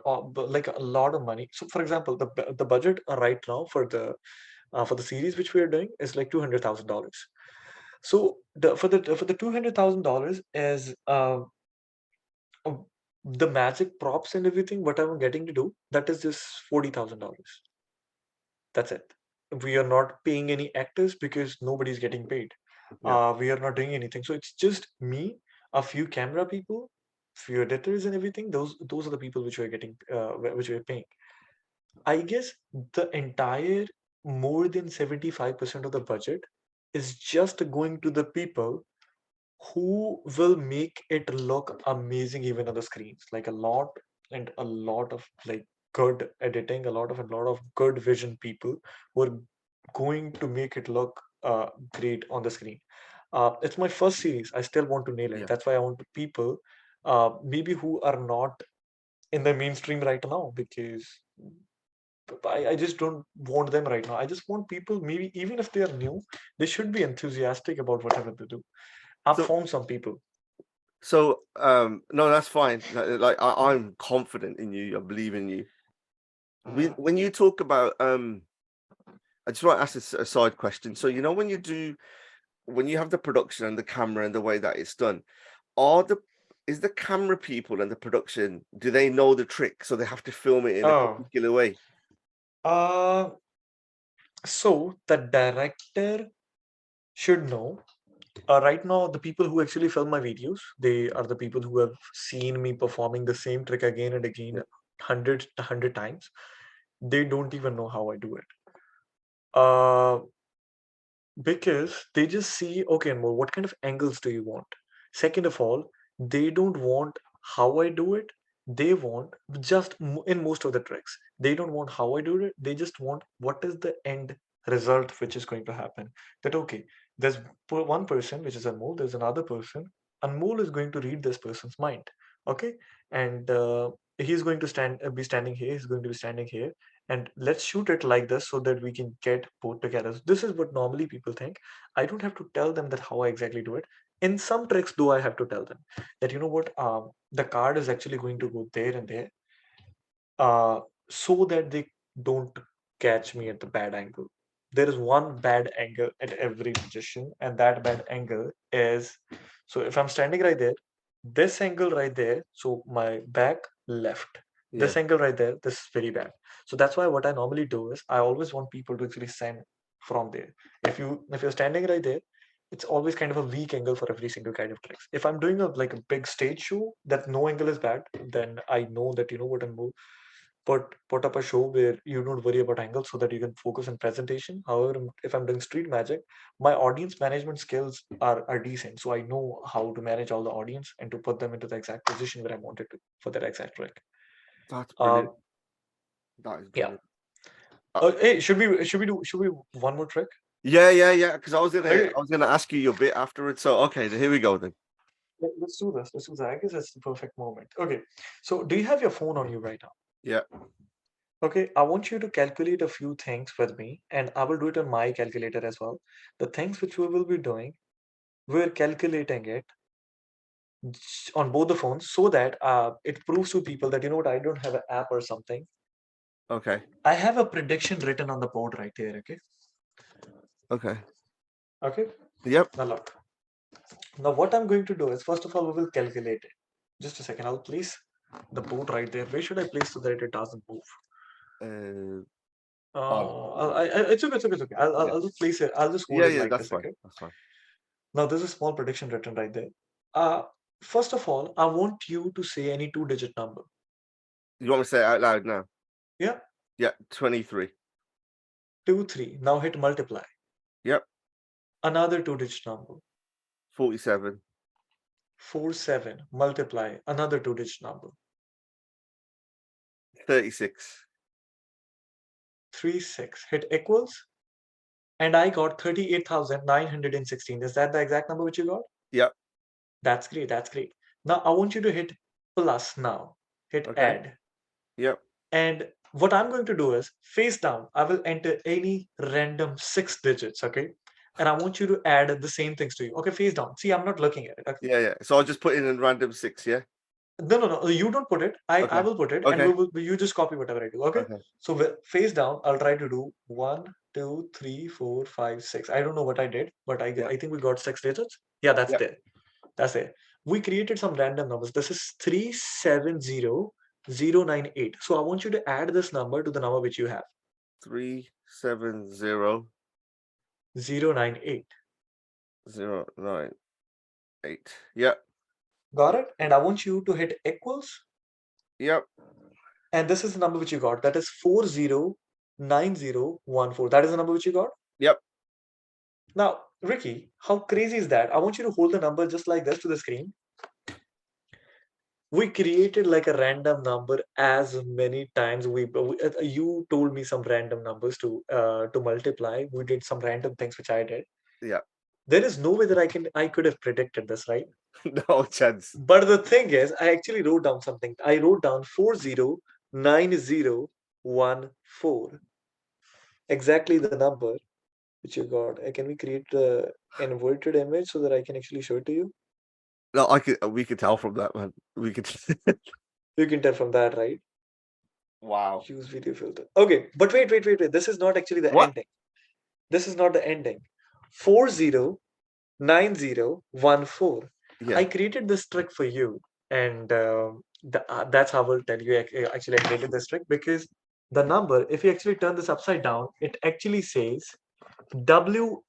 Speaker 2: like a lot of money. So, for example, the budget right now for the series which we are doing is like $200,000. So, for the $200,000 is uh, the magic props and everything. What I'm getting to do, that is just $40,000. That's it. We are not paying any actors because nobody's getting paid.
Speaker 1: Yeah.
Speaker 2: We are not doing anything. So it's just me, a few camera people. few editors and everything. Those are the people which we're getting, which we're paying. I guess the entire more than 75% of the budget is just going to the people who will make it look amazing even on the screens. Like a lot of like good editing, a lot of good vision people who are going to make it look great on the screen. It's my first series. I still want to nail it.
Speaker 1: Yeah.
Speaker 2: That's why I want people maybe who are not in the mainstream right now, because I just don't want them right now. I just want people, maybe even if they are new, they should be enthusiastic about whatever they do. I've
Speaker 1: So
Speaker 2: found some people.
Speaker 1: no, that's fine. Like I'm confident in you. I believe in you. When you talk about I just want to ask a side question. So you know when you have the production and the camera and the way that it's done, are the is the camera people and the production, do they know the trick? So they have to film it in a
Speaker 2: Oh,
Speaker 1: particular way.
Speaker 2: uh, so the director should know. Right now, the people who actually film my videos, they are the people who have seen me performing the same trick again and again,
Speaker 1: Yeah.
Speaker 2: hundred times. They don't even know how I do it. Uh, because they just see, okay, Anmol, what kind of angles do you want? Second of all, they don't want how I do it. They want just in most of the tricks, they don't want how I do it. They just want what is the end result which is going to happen. That okay, there's one person which is Anmol, there's another person. Anmol is going to read this person's mind. Okay, and he's going to be standing here. He's going to be standing here, and let's shoot it like this so that we can get both together. This is what normally people think. I don't have to tell them that how I exactly do it. In some tricks, though, I have to tell them that, you know what, the card is actually going to go there and there, uh, so that they don't catch me at the bad angle. There is one bad angle at every position, and that bad angle is, so if I'm standing right there, this angle right there, so my back left,
Speaker 1: Yeah.
Speaker 2: this angle right there, this is very bad. So that's why what I normally do is I always want people to actually stand from there. If you're standing right there, it's always kind of a weak angle for every single kind of tricks. If I'm doing a like a big stage show that no angle is bad, then I know that, you know what, I'm put up a show where you don't worry about angles so that you can focus on presentation. However, if I'm doing street magic, my audience management skills are decent. So I know how to manage all the audience and to put them into the exact position where I wanted to for that exact trick.
Speaker 1: That's
Speaker 2: Uh,
Speaker 1: brilliant. That is
Speaker 2: yeah.
Speaker 1: brilliant. Uh,
Speaker 2: Hey, should we one more trick?
Speaker 1: yeah. Because I
Speaker 2: Okay,
Speaker 1: was gonna ask you your bit afterwards. So okay, here we go then.
Speaker 2: let's do this. Let's do that. I guess that's the perfect moment. Okay. So do you have your phone on you right now?
Speaker 1: Yeah.
Speaker 2: Okay, I want you to calculate a few things with me, and I will do it on my calculator as well. The things which we will be doing, we're calculating it on both the phones so that it proves to people that, you know what, I don't have an app or something.
Speaker 1: Okay.
Speaker 2: I have a prediction written on the board right there. Okay.
Speaker 1: Okay.
Speaker 2: Okay.
Speaker 1: Yep.
Speaker 2: Now look. Now what I'm going to do is, first of all, we will calculate it. Just a second. I'll place the board right there. Where should I place so that it doesn't move?
Speaker 1: Uh, oh,
Speaker 2: It's okay. It's okay. It's okay.
Speaker 1: yeah.
Speaker 2: I'll just place it. I'll just hold
Speaker 1: Yeah,
Speaker 2: it
Speaker 1: yeah,
Speaker 2: like
Speaker 1: that's
Speaker 2: this.
Speaker 1: fine.
Speaker 2: Okay.
Speaker 1: That's fine.
Speaker 2: Now there's a small prediction written right there. Uh, First of all, I want you to say any two-digit number.
Speaker 1: You want me to say it out loud now?
Speaker 2: Yeah.
Speaker 1: Yeah, 23.
Speaker 2: 2, 3. Now hit multiply.
Speaker 1: Yep.
Speaker 2: Another two-digit number.
Speaker 1: 47.
Speaker 2: 4, 7. Multiply. Another two-digit number.
Speaker 1: 36.
Speaker 2: 3, 6. Hit equals. And I got 38,916. Is that the exact number which you got?
Speaker 1: Yep.
Speaker 2: That's great. That's great. Now I want you to hit plus now. Hit
Speaker 1: Okay.
Speaker 2: add.
Speaker 1: Yep.
Speaker 2: And what I'm going to do is face down, I will enter any random 6 digits, okay? And I want you to add the same things to you. Okay, face down. See, I'm not looking at it. Okay?
Speaker 1: Yeah. So I'll just put in a random 6, yeah?
Speaker 2: No. You don't put it. I
Speaker 1: Okay.
Speaker 2: will put it, and
Speaker 1: Okay.
Speaker 2: you just copy whatever I do. Okay.
Speaker 1: Okay.
Speaker 2: So face down, I'll try to do 1, 2, 3, 4, 5, 6. I don't know what I did, but
Speaker 1: Yeah.
Speaker 2: I think we got 6 digits. Yeah, that's
Speaker 1: Yeah.
Speaker 2: there. That's it. We created some random numbers. This is 370098. So I want you to add this number to the number which you have.
Speaker 1: 370
Speaker 2: 098.
Speaker 1: 098. Yep.
Speaker 2: Got it? And I want you to hit equals.
Speaker 1: Yep.
Speaker 2: And this is the number which you got. That is 409014. That is the number which you got.
Speaker 1: Yep.
Speaker 2: Now, Ricky, how crazy is that? I want you to hold the number just like this to the screen. We created like a random number as many times you told me some random numbers to multiply. We did some random things which I did.
Speaker 1: Yep.
Speaker 2: There is no way that I could have predicted this, right?
Speaker 1: No chance.
Speaker 2: But the thing is, I actually wrote down something. I wrote down 409014. Exactly the number which you got. Can we create an inverted image so that I can actually show it to you?
Speaker 1: No, we could tell from that, man. We could.
Speaker 2: You can tell from that, right?
Speaker 1: Wow.
Speaker 2: Use video filter. Okay, but wait. This is not actually the
Speaker 1: What?
Speaker 2: ending. This is not the ending. 409014.
Speaker 1: Yeah.
Speaker 2: I created this trick for you, and that's how I'll tell you. Actually, I created this trick because the number, if you actually turn this upside down, it actually says WAGON.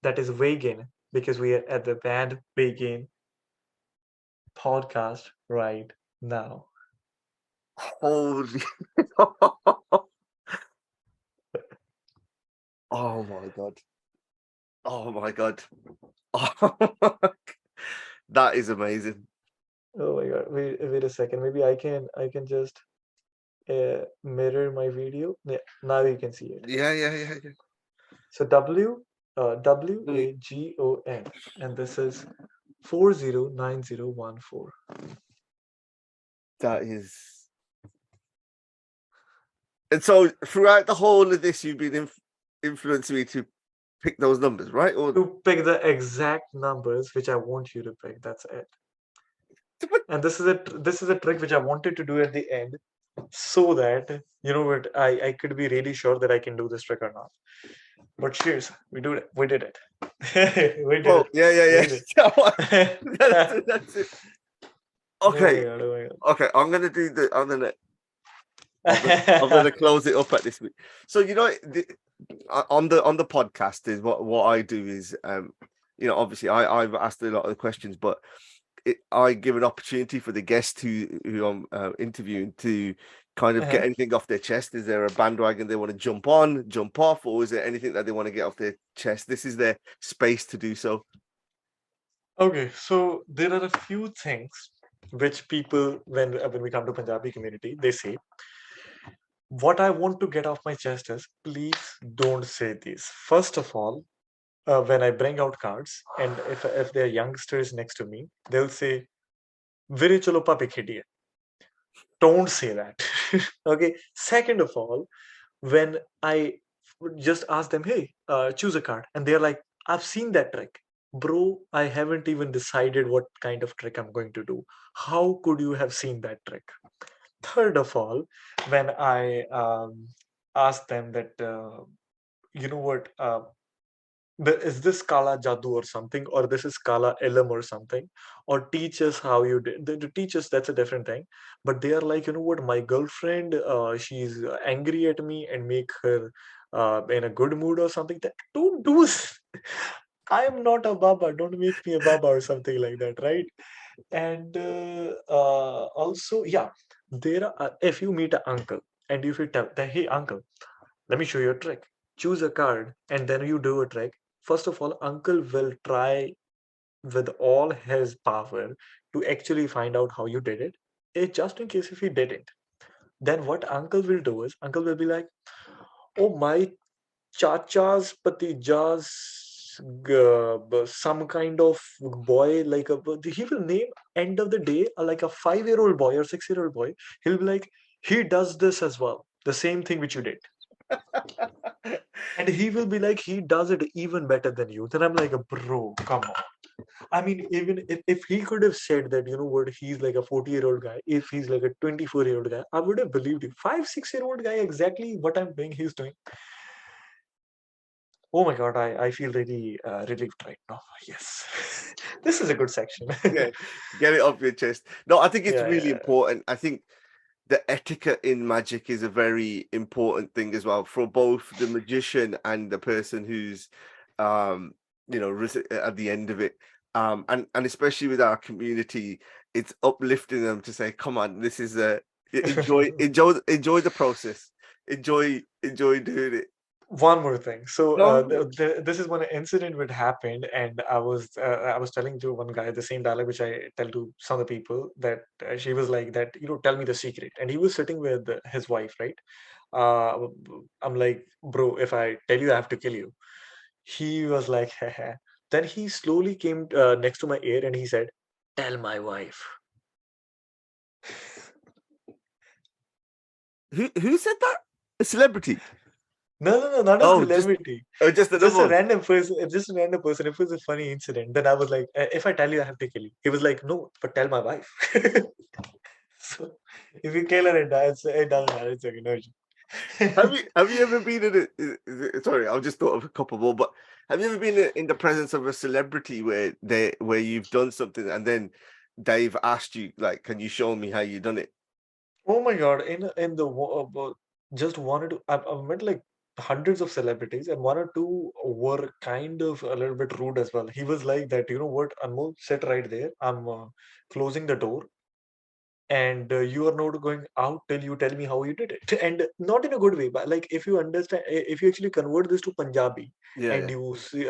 Speaker 2: That is Wagon, because we are at the Bhandwagon podcast right now.
Speaker 1: Holy. Oh my god. Oh my god. That is amazing.
Speaker 2: Oh my god! Wait a second. Maybe I can just mirror my video. Yeah, now you can see it.
Speaker 1: Yeah.
Speaker 2: So WAGON, and this is 409014.
Speaker 1: That is. And so throughout the whole of this, you've been influencing me to pick those numbers, right? Or
Speaker 2: To pick the exact numbers which I want you to pick. That's it. And this is a trick which I wanted to do at the end, so that you know what I could be really sure that I can do this trick or not. But cheers, we did it. We did it. We did it.
Speaker 1: Yeah. That's it. Okay.
Speaker 2: Oh my God.
Speaker 1: Okay, I'm gonna close it up at this week. So on the podcast is what I do is obviously I've asked a lot of the questions, but I give an opportunity for the guest who I'm interviewing to kind of get anything off their chest. Is there a bandwagon they want to jump on, jump off, or is there anything that they want to get off their chest? This is their space to do so.
Speaker 2: Okay, so there are a few things which people, when we come to Punjabi community, they say, what I want to get off my chest is, please don't say these. First of all, when I bring out cards, and if there are youngsters next to me, they'll say, "Vire chalo papi khediye." Don't say that. Okay. Second of all, when I just ask them, "Hey, choose a card," and they're like, "I've seen that trick." Bro, I haven't even decided what kind of trick I'm going to do. How could you have seen that trick? Third of all, when I ask them that, you know what, is this Kala Jadoo or something, or this is Kala Ilm or something, or teach us how you did. The teach us, that's a different thing. But they are like, you know what, my girlfriend, she's angry at me and make her in a good mood or something. That don't do. I am not a baba. Don't make me a baba or something like that, right? And also, yeah, there are, if you meet an uncle and if you tell that, hey uncle, let me show you a trick. Choose a card and then you do a trick. First of all, uncle will try with all his power to actually find out how you did it. Just in case if he didn't, then what uncle will do is uncle will be like, oh, my chacha's patija's some kind of boy, like he will name end of the day like a 5-year-old boy or 6-year-old boy. He'll be like, he does this as well, the same thing which you did. And he will be like, he does it even better than you. Then I'm like, bro, come on. I mean, even if he could have said that, you know what, he's like a 40-year-old guy, if he's like a 24-year-old guy, I would have believed you. 5-6-year-old guy, exactly what I'm doing, he's doing. Oh my God, I feel really relieved right now. Yes. This is a good section.
Speaker 1: Yeah, get it off your chest. No, I think it's
Speaker 2: Yeah,
Speaker 1: really
Speaker 2: yeah.
Speaker 1: important. I think the etiquette in magic is a very important thing as well for both the magician and the person who's at the end of it. And especially with our community, it's uplifting them to say, "Come on, this is a enjoy the process, enjoy doing it."
Speaker 2: One more thing. So
Speaker 1: No,
Speaker 2: this is one incident which happened, and I was telling to one guy the same dialogue which I tell to some of the people, that she was like that, tell me the secret. And he was sitting with his wife, right? Uh, I'm like, bro, if I tell you, I have to kill you. He was like, haha. Then he slowly came next to my ear and he said, "Tell my wife."
Speaker 1: who said that? A celebrity?
Speaker 2: No, not a
Speaker 1: Oh,
Speaker 2: celebrity.
Speaker 1: just another
Speaker 2: Just a
Speaker 1: one.
Speaker 2: random person. Just a random person. It was a funny incident. Then I was like, if I tell you, I have to kill you." He was like, "No, but tell my wife." So if you kill her, it doesn't matter. It's okay, no issue.
Speaker 1: Have you ever been in sorry, I've just thought of a couple more, but have you ever been in the presence of a celebrity where you've done something and then they've asked you, like, can you show me how you done it?
Speaker 2: Oh my God! In the just wanted to. I've met like hundreds of celebrities, and one or two were kind of a little bit rude as well. He was like that. You know what, Anmol, sit right there. I'm closing the door, and you are not going out till you tell me how you did it. And not in a good way, but like, if you understand, if you actually convert this to Punjabi,
Speaker 1: Yeah,
Speaker 2: and
Speaker 1: yeah.
Speaker 2: you see,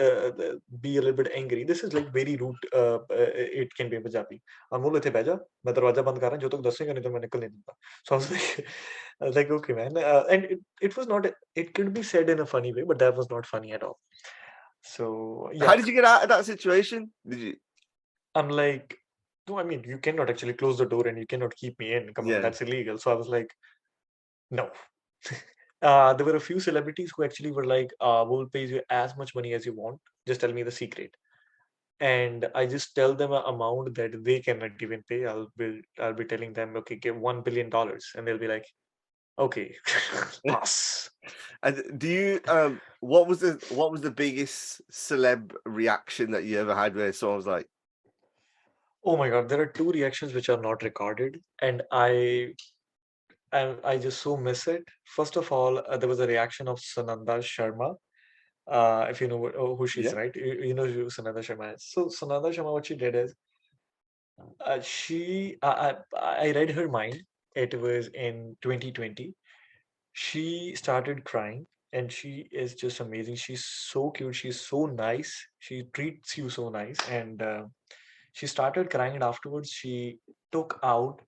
Speaker 2: be a little bit angry, this is like very rude. It can be in Punjabi. "Anmol, ਇੱਥੇ ਬਹਿ ਜਾ, मैं दरवाजा बंद कर रहा हूं, जो तक दसेगा नहीं तो मैं निकल नहीं दूंगा." So I was like, I was like, okay, man. And it was not, it could be said in a funny way, but that was not funny at all. So
Speaker 1: How
Speaker 2: yeah,
Speaker 1: did you get out of that situation? Did you?
Speaker 2: I'm like, no, I mean, you cannot actually close the door and you cannot keep me in. Come on,
Speaker 1: Yeah.
Speaker 2: that's illegal. So I was like, no. There were a few celebrities who actually were like, "We'll pay you as much money as you want. Just tell me the secret." And I just tell them an amount that they cannot even pay. I'll be telling them, okay, give $1 billion, and they'll be like, okay, pass.
Speaker 1: And do you what was the biggest celeb reaction that you ever had where someone was like,
Speaker 2: Oh my God, there are two reactions which are not recorded, and I just so miss it. First of all, there was a reaction of Sananda Sharma. If you know who she's,
Speaker 1: yeah,
Speaker 2: right? You know who Sananda Sharma is. So Sananda Sharma, what she did is, I read her mind. It was in 2020. She started crying, and she is just amazing. She's so cute. She's so nice. She treats you so nice, and she started crying. And afterwards, she took out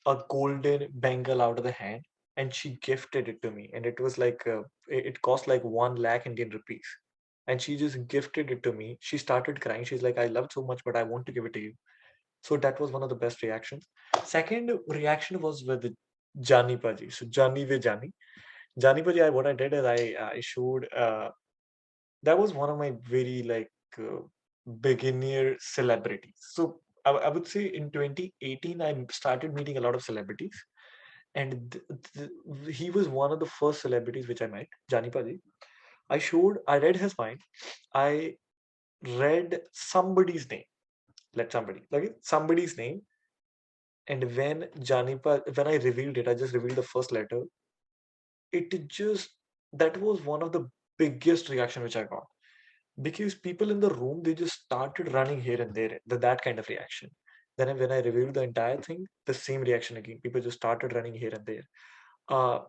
Speaker 2: a golden bangle out of the hand, and she gifted it to me. And it was like it cost like 1 lakh Indian rupees. And she just gifted it to me. She started crying. She's like, "I love it so much, but I want to give it to you." So that was one of the best reactions. Second reaction was with Jani Paji. So Jani with Jani. Jani Paji, what I did is I showed that was one of my very like beginner celebrities. So I would say in 2018 I started meeting a lot of celebrities, and he was one of the first celebrities which I met, Jani Paji. I read his mind. I read somebody's name. Let somebody, okay, somebody's name. And when I revealed it, I just revealed the first letter. It just, that was one of the biggest reaction which I got, because people in the room, they just started running here and there, that kind of reaction. Then when I revealed the entire thing, the same reaction again. People just started running here and there.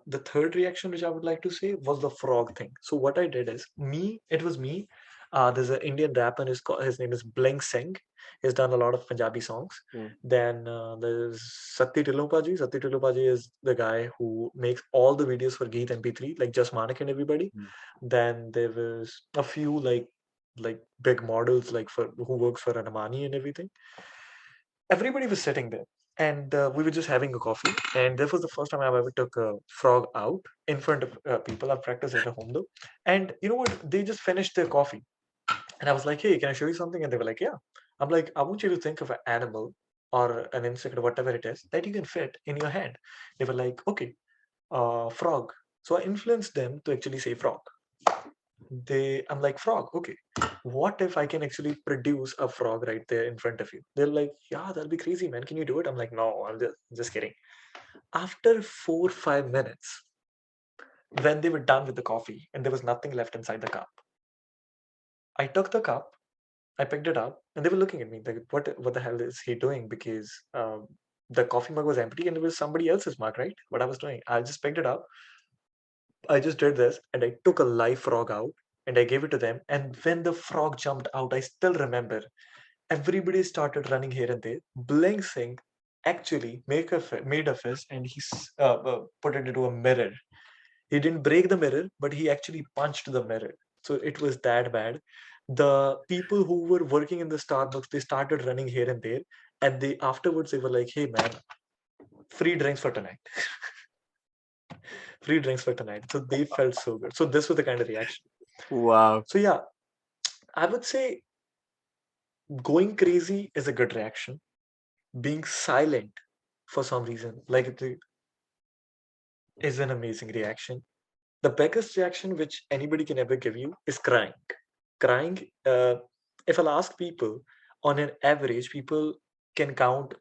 Speaker 2: The third reaction which I would like to say was the frog thing. So what I did is, it was me. There's an Indian rapper, his name is Blaine Singh. He's done a lot of Punjabi songs.
Speaker 1: mm,
Speaker 2: Then there's Satti Tilopaji. Satti Tilopaji is the guy who makes all the videos for Geet MP3, like Just Manik and everybody.
Speaker 1: mm.
Speaker 2: Then there was a few like big models, like for who works for Anamani and everything. Everybody was sitting there, and we were just having a coffee. And this was the first time I've ever took a frog out in front of people. I've practiced it at home though. And you know what? They just finished their coffee, and I was like, "Hey, can I show you something?" And they were like, "Yeah." I'm like, "I want you to think of an animal or an insect or whatever it is that you can fit in your hand." They were like, "Okay, frog." So I influenced them to actually say frog. I'm like, "Frog, okay. What if I can actually produce a frog right there in front of you?" They're like, "Yeah, that'll be crazy, man. Can you do it?" I'm like, "No, I'm just kidding." After 4 5 minutes, when they were done with the coffee and there was nothing left inside the cup, I took the cup, I picked it up, and they were looking at me like, "What the hell is he doing?" Because the coffee mug was empty, and it was somebody else's mug, right? What I was doing, I just picked it up. I just did this, and I took a live frog out, and I gave it to them. And when the frog jumped out, I still remember everybody started running here and there. Bling Singh actually made a fist, and he put it into a mirror. He didn't break the mirror, but he actually punched the mirror. So it was that bad. The people who were working in the Starbucks, they started running here and there, and they afterwards they were like, "Hey man, free drinks for tonight, free drinks for tonight." So they felt so good. So this was the kind of reaction.
Speaker 1: Wow.
Speaker 2: So yeah, I would say going crazy is a good reaction. Being silent for some reason, like is an amazing reaction. The biggest reaction which anybody can ever give you is crying. Crying, if I'll ask people, on an average, people can count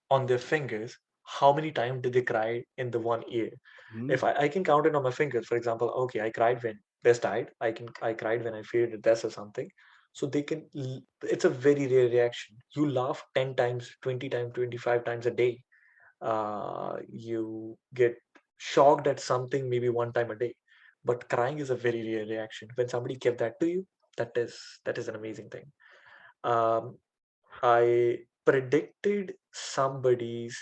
Speaker 2: on their fingers how many times did they cry in the 1 year. If I can count it on my fingers, for example, okay, I cried when this died. I cried when I feared death or something. So they can. It's a very rare reaction. You laugh 10 times, 20 times, 25 times a day. You get shocked at something maybe one time a day, but crying is a very rare reaction. When somebody give that to you, that is an amazing thing. um, I predicted somebody's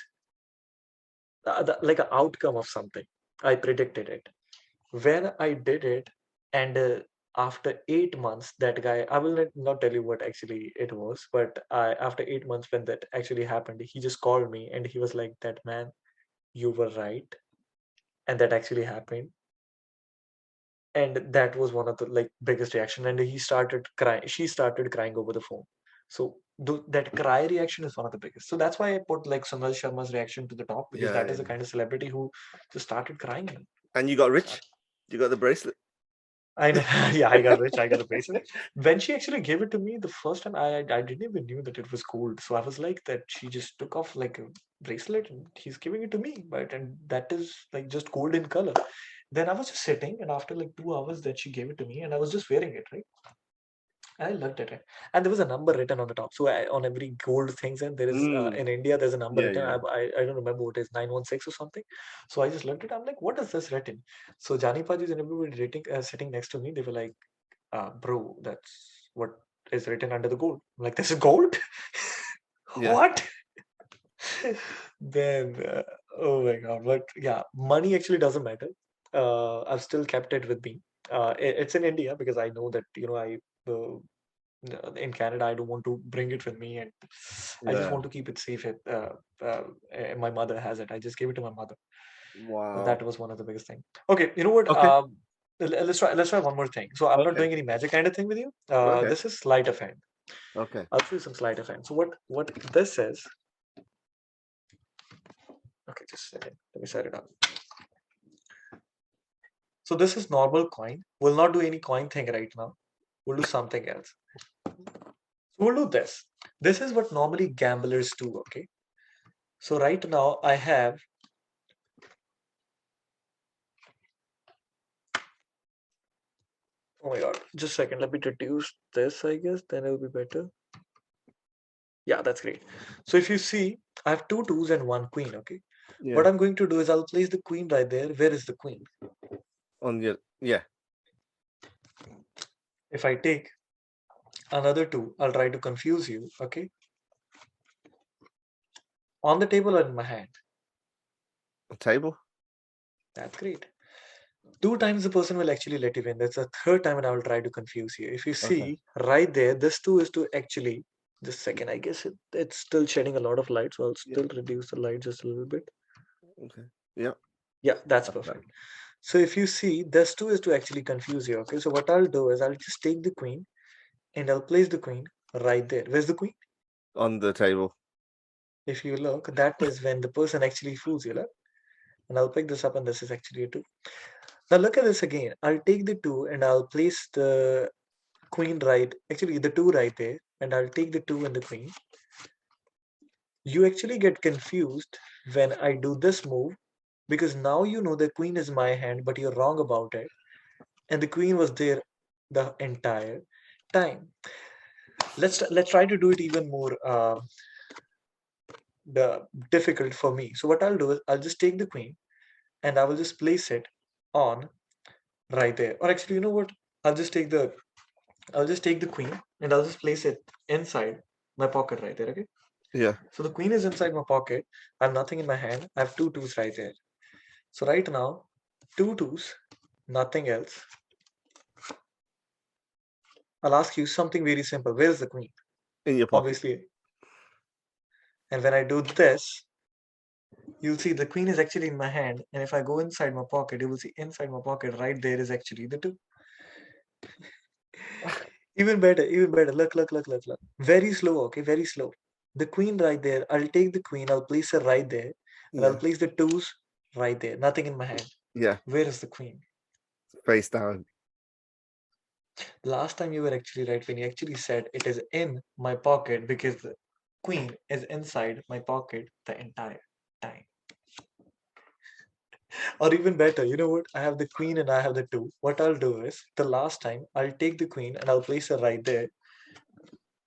Speaker 2: like an outcome of something. I predicted it when I did it, and after 8 months, that guy, I will not tell you what actually it was, but after 8 months, when that actually happened, he just called me and he was like, "That man, you were right, and that actually happened." And that was one of the like biggest reaction, and he started crying, she started crying over the phone. So that cry reaction is one of the biggest. So that's why I put like Sunil Sharma's reaction to the top, because
Speaker 1: Yeah,
Speaker 2: that is
Speaker 1: yeah.
Speaker 2: the kind of celebrity who just started crying.
Speaker 1: And you got rich? You got the bracelet?
Speaker 2: I know. Yeah, I got rich. I got a bracelet. When she actually gave it to me the first time, I didn't even knew that it was gold. So I was like, that she just took off like a bracelet and he's giving it to me, but and that is like just gold in color. Then I was just sitting, and after like 2 hours, that she gave it to me, and I was just wearing it, right? I looked at it, and there was a number written on the top. So on every gold things, and there is
Speaker 1: Mm.
Speaker 2: in India there's a number
Speaker 1: Yeah,
Speaker 2: written.
Speaker 1: yeah.
Speaker 2: I don't remember what it is, 916 or something. So I just looked at it. I'm like, what is this written? So Jani Paji's and everybody rating sitting next to me, they were like, bro, that's what is written under the gold. I'm like, this is gold?
Speaker 1: Yeah.
Speaker 2: What? Then, oh my God. But yeah, money actually doesn't matter. I've still kept it with me. It's in India because I know that, in Canada, I don't want to bring it with me, and I just
Speaker 1: Yeah.
Speaker 2: want to keep it safe. My mother has it. I just gave it to my mother.
Speaker 1: Wow.
Speaker 2: That was one of the biggest thing. Okay, you know what?
Speaker 1: Okay.
Speaker 2: Let's try one more thing. So I'm not
Speaker 1: Okay.
Speaker 2: doing any magic kind of thing with you.
Speaker 1: Okay.
Speaker 2: This is sleight of hand.
Speaker 1: Okay.
Speaker 2: I'll show you some sleight of hand. So what this is? Okay, just a second. Let me set it up. So this is normal coin. We'll not do any coin thing right now. We'll do something else. So we'll do this. This is what normally gamblers do. Okay. So right now I have. Oh my God! Just a second. Let me reduce this. I guess then it'll be better. Yeah, that's great. So if you see, I have two twos and one queen. Okay. What
Speaker 1: Yeah.
Speaker 2: I'm going to do is I'll place the queen right there. Where is the queen?
Speaker 1: On your yeah.
Speaker 2: If I take another two, I'll try to confuse you. Okay. On the table or in my hand.
Speaker 1: A table.
Speaker 2: That's great. Two times the person will actually let you win. That's the third time, and I will try to confuse you. If you
Speaker 1: Okay.
Speaker 2: see right there, this two is to actually. Just a second, I guess it's still shedding a lot of light, so I'll
Speaker 1: Yeah.
Speaker 2: still reduce the light just a little bit.
Speaker 1: Okay. Yeah.
Speaker 2: Yeah, that's
Speaker 1: That's that.
Speaker 2: perfect. So if you see, this two is to actually confuse you. Okay, so what I'll do is I'll just take the queen and I'll place the queen right there. Where's the queen?
Speaker 1: On the table.
Speaker 2: If you look, that is when the person actually fools you. Look? And I'll pick this up, and this is actually a two. Now look at this again. I'll take the two and I'll place the queen right, actually the two right there, and I'll take the two and the queen. You actually get confused when I do this move, because now you know the queen is my hand, but you're wrong about it. And the queen was there the entire time. let's try to do it even more difficult for me. So what I'll do is I'll just take the queen and I will just place it on right there. Or actually, you know what? I'll just take the queen and I'll just place it inside my pocket right there. Okay.
Speaker 1: Yeah.
Speaker 2: So the queen is inside my pocket. I have nothing in my hand. I have two twos right there. So right now, two twos, nothing else. I'll ask you something very simple. Where's the queen?
Speaker 1: In your pocket.
Speaker 2: Obviously. And when I do this, you'll see the queen is actually in my hand. And if I go inside my pocket, you will see inside my pocket right there is actually the two. Even better, even better. Look. Very slow, okay? Very slow. The queen right there. I'll take the queen. I'll place her right there. And I'll place the twos right there. Nothing in my hand.
Speaker 1: Yeah.
Speaker 2: Where is the queen?
Speaker 1: Face down.
Speaker 2: Last time you were actually right when you actually said it is in my pocket because the queen is inside my pocket the entire time. Or even better, you know what? I have the queen and I have the two. What I'll do is the last time I'll take the queen and I'll place her right there.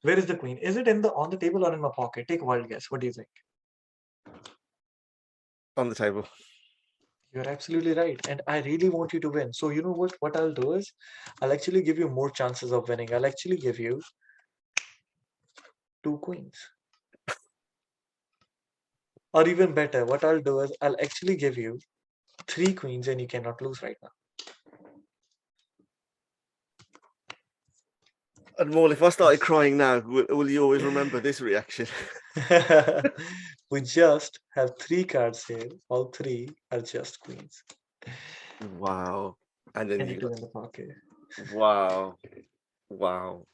Speaker 2: Where is the queen? Is it on the table or in my pocket? Take a wild guess. What do you think?
Speaker 1: On the table.
Speaker 2: You're absolutely right. And I really want you to win. So you know what? What I'll do is I'll actually give you more chances of winning. I'll actually give you two queens. Or even better, what I'll do is I'll actually give you three queens and you cannot lose right now.
Speaker 1: Anmol, if I started crying now, will you always remember this reaction?
Speaker 2: We just have three cards here. All three are just queens.
Speaker 1: Wow. And then
Speaker 2: you two in the pocket.
Speaker 1: Wow.
Speaker 2: So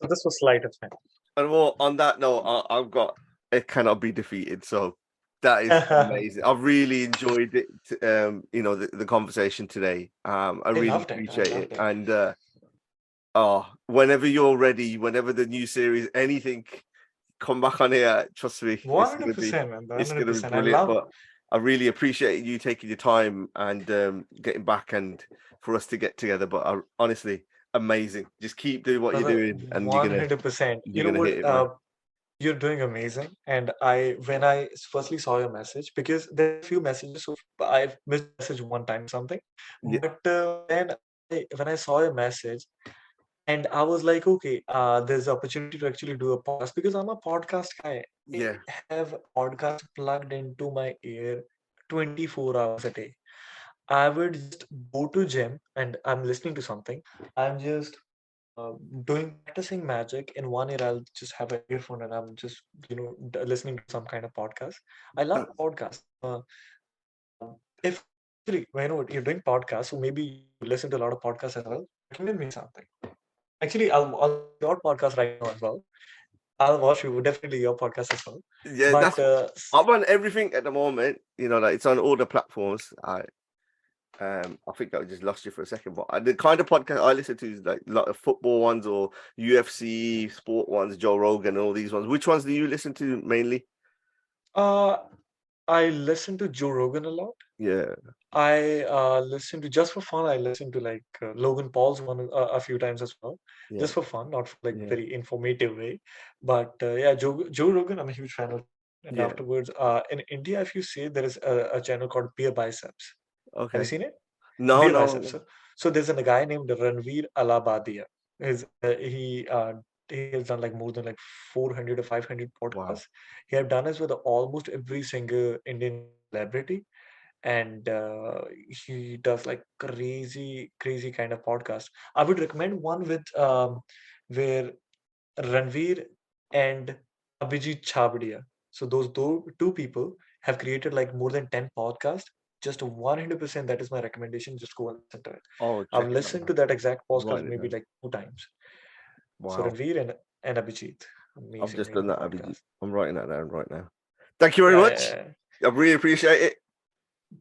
Speaker 2: this was sleight of hand.
Speaker 1: And more on that note, I've got it cannot be defeated. So that is amazing. I've really enjoyed it. The conversation today. I really appreciate it. And whenever you're ready, whenever the new series, anything, come back on here. Trust me,
Speaker 2: 100%, man. 100%.
Speaker 1: It's gonna be brilliant. But I really appreciate you taking your time and getting back and for us to get together. But honestly, amazing. Just keep doing what you're doing, and
Speaker 2: 100%. You know what? You're doing amazing. And when I firstly saw your message, because there are a few messages, so I've missed message one time something. Yeah. But when I saw your message, and I was like, okay, there's opportunity to actually do a podcast because I'm a podcast guy.
Speaker 1: Yeah.
Speaker 2: I have a podcast plugged into my ear 24 hours a day. I would just go to gym and I'm listening to something. I'm just practicing magic. In one ear, I'll just have an earphone and I'm just, listening to some kind of podcast. I love podcasts. If you're doing podcasts, so maybe you listen to a lot of podcasts as well. Recommend me something. Actually, I'll your podcast right now as well. I'll watch you definitely your podcast as well.
Speaker 1: Yeah, but, I'm on everything at the moment. It's on all the platforms. I think I just lost you for a second, but the kind of podcast I listen to is like a lot of football ones or UFC sport ones, Joe Rogan, and all these ones. Which ones do you listen to mainly?
Speaker 2: I listen to Joe Rogan a lot.
Speaker 1: Yeah.
Speaker 2: I listen to, just for fun, I listen to like Logan Paul's one a few times as well, just for fun, not for very informative way. But Joe Rogan, I'm a huge fan of. And afterwards, in India, if you see, there is a channel called Beer Biceps. Okay. Have you seen it?
Speaker 1: No, Beer Biceps.
Speaker 2: So there's a guy named Ranveer Alabadia. He has done like more than like 400 or 500 podcasts. Wow. He have done this with almost every single Indian celebrity. And he does like crazy kind of podcast. I would recommend one with where Ranveer and Abhijit Chhabdia. So those two people have created like more than 10 podcasts. Just 100%. That is my recommendation. Just go and listen to it. I've listened to that exact podcast maybe like 2 times. Wow. So Ranveer and Abhijit. Amazing.
Speaker 1: I've just done that, Abhijit. I'm writing that down right now. Thank you very much. I really appreciate it.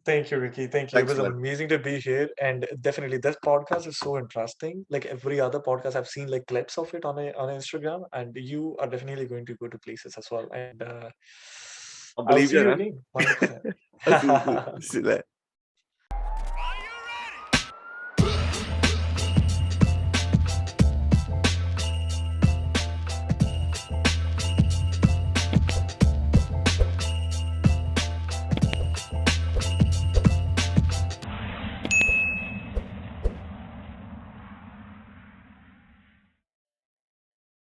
Speaker 2: Thank you, Ricky. Thank you. Thanks, it was amazing to be here. And definitely this podcast is so interesting. Like every other podcast, I've seen like clips of it on Instagram, and you are definitely going to go to places as well. And
Speaker 1: I believe you.
Speaker 2: I'll see you again. 100%.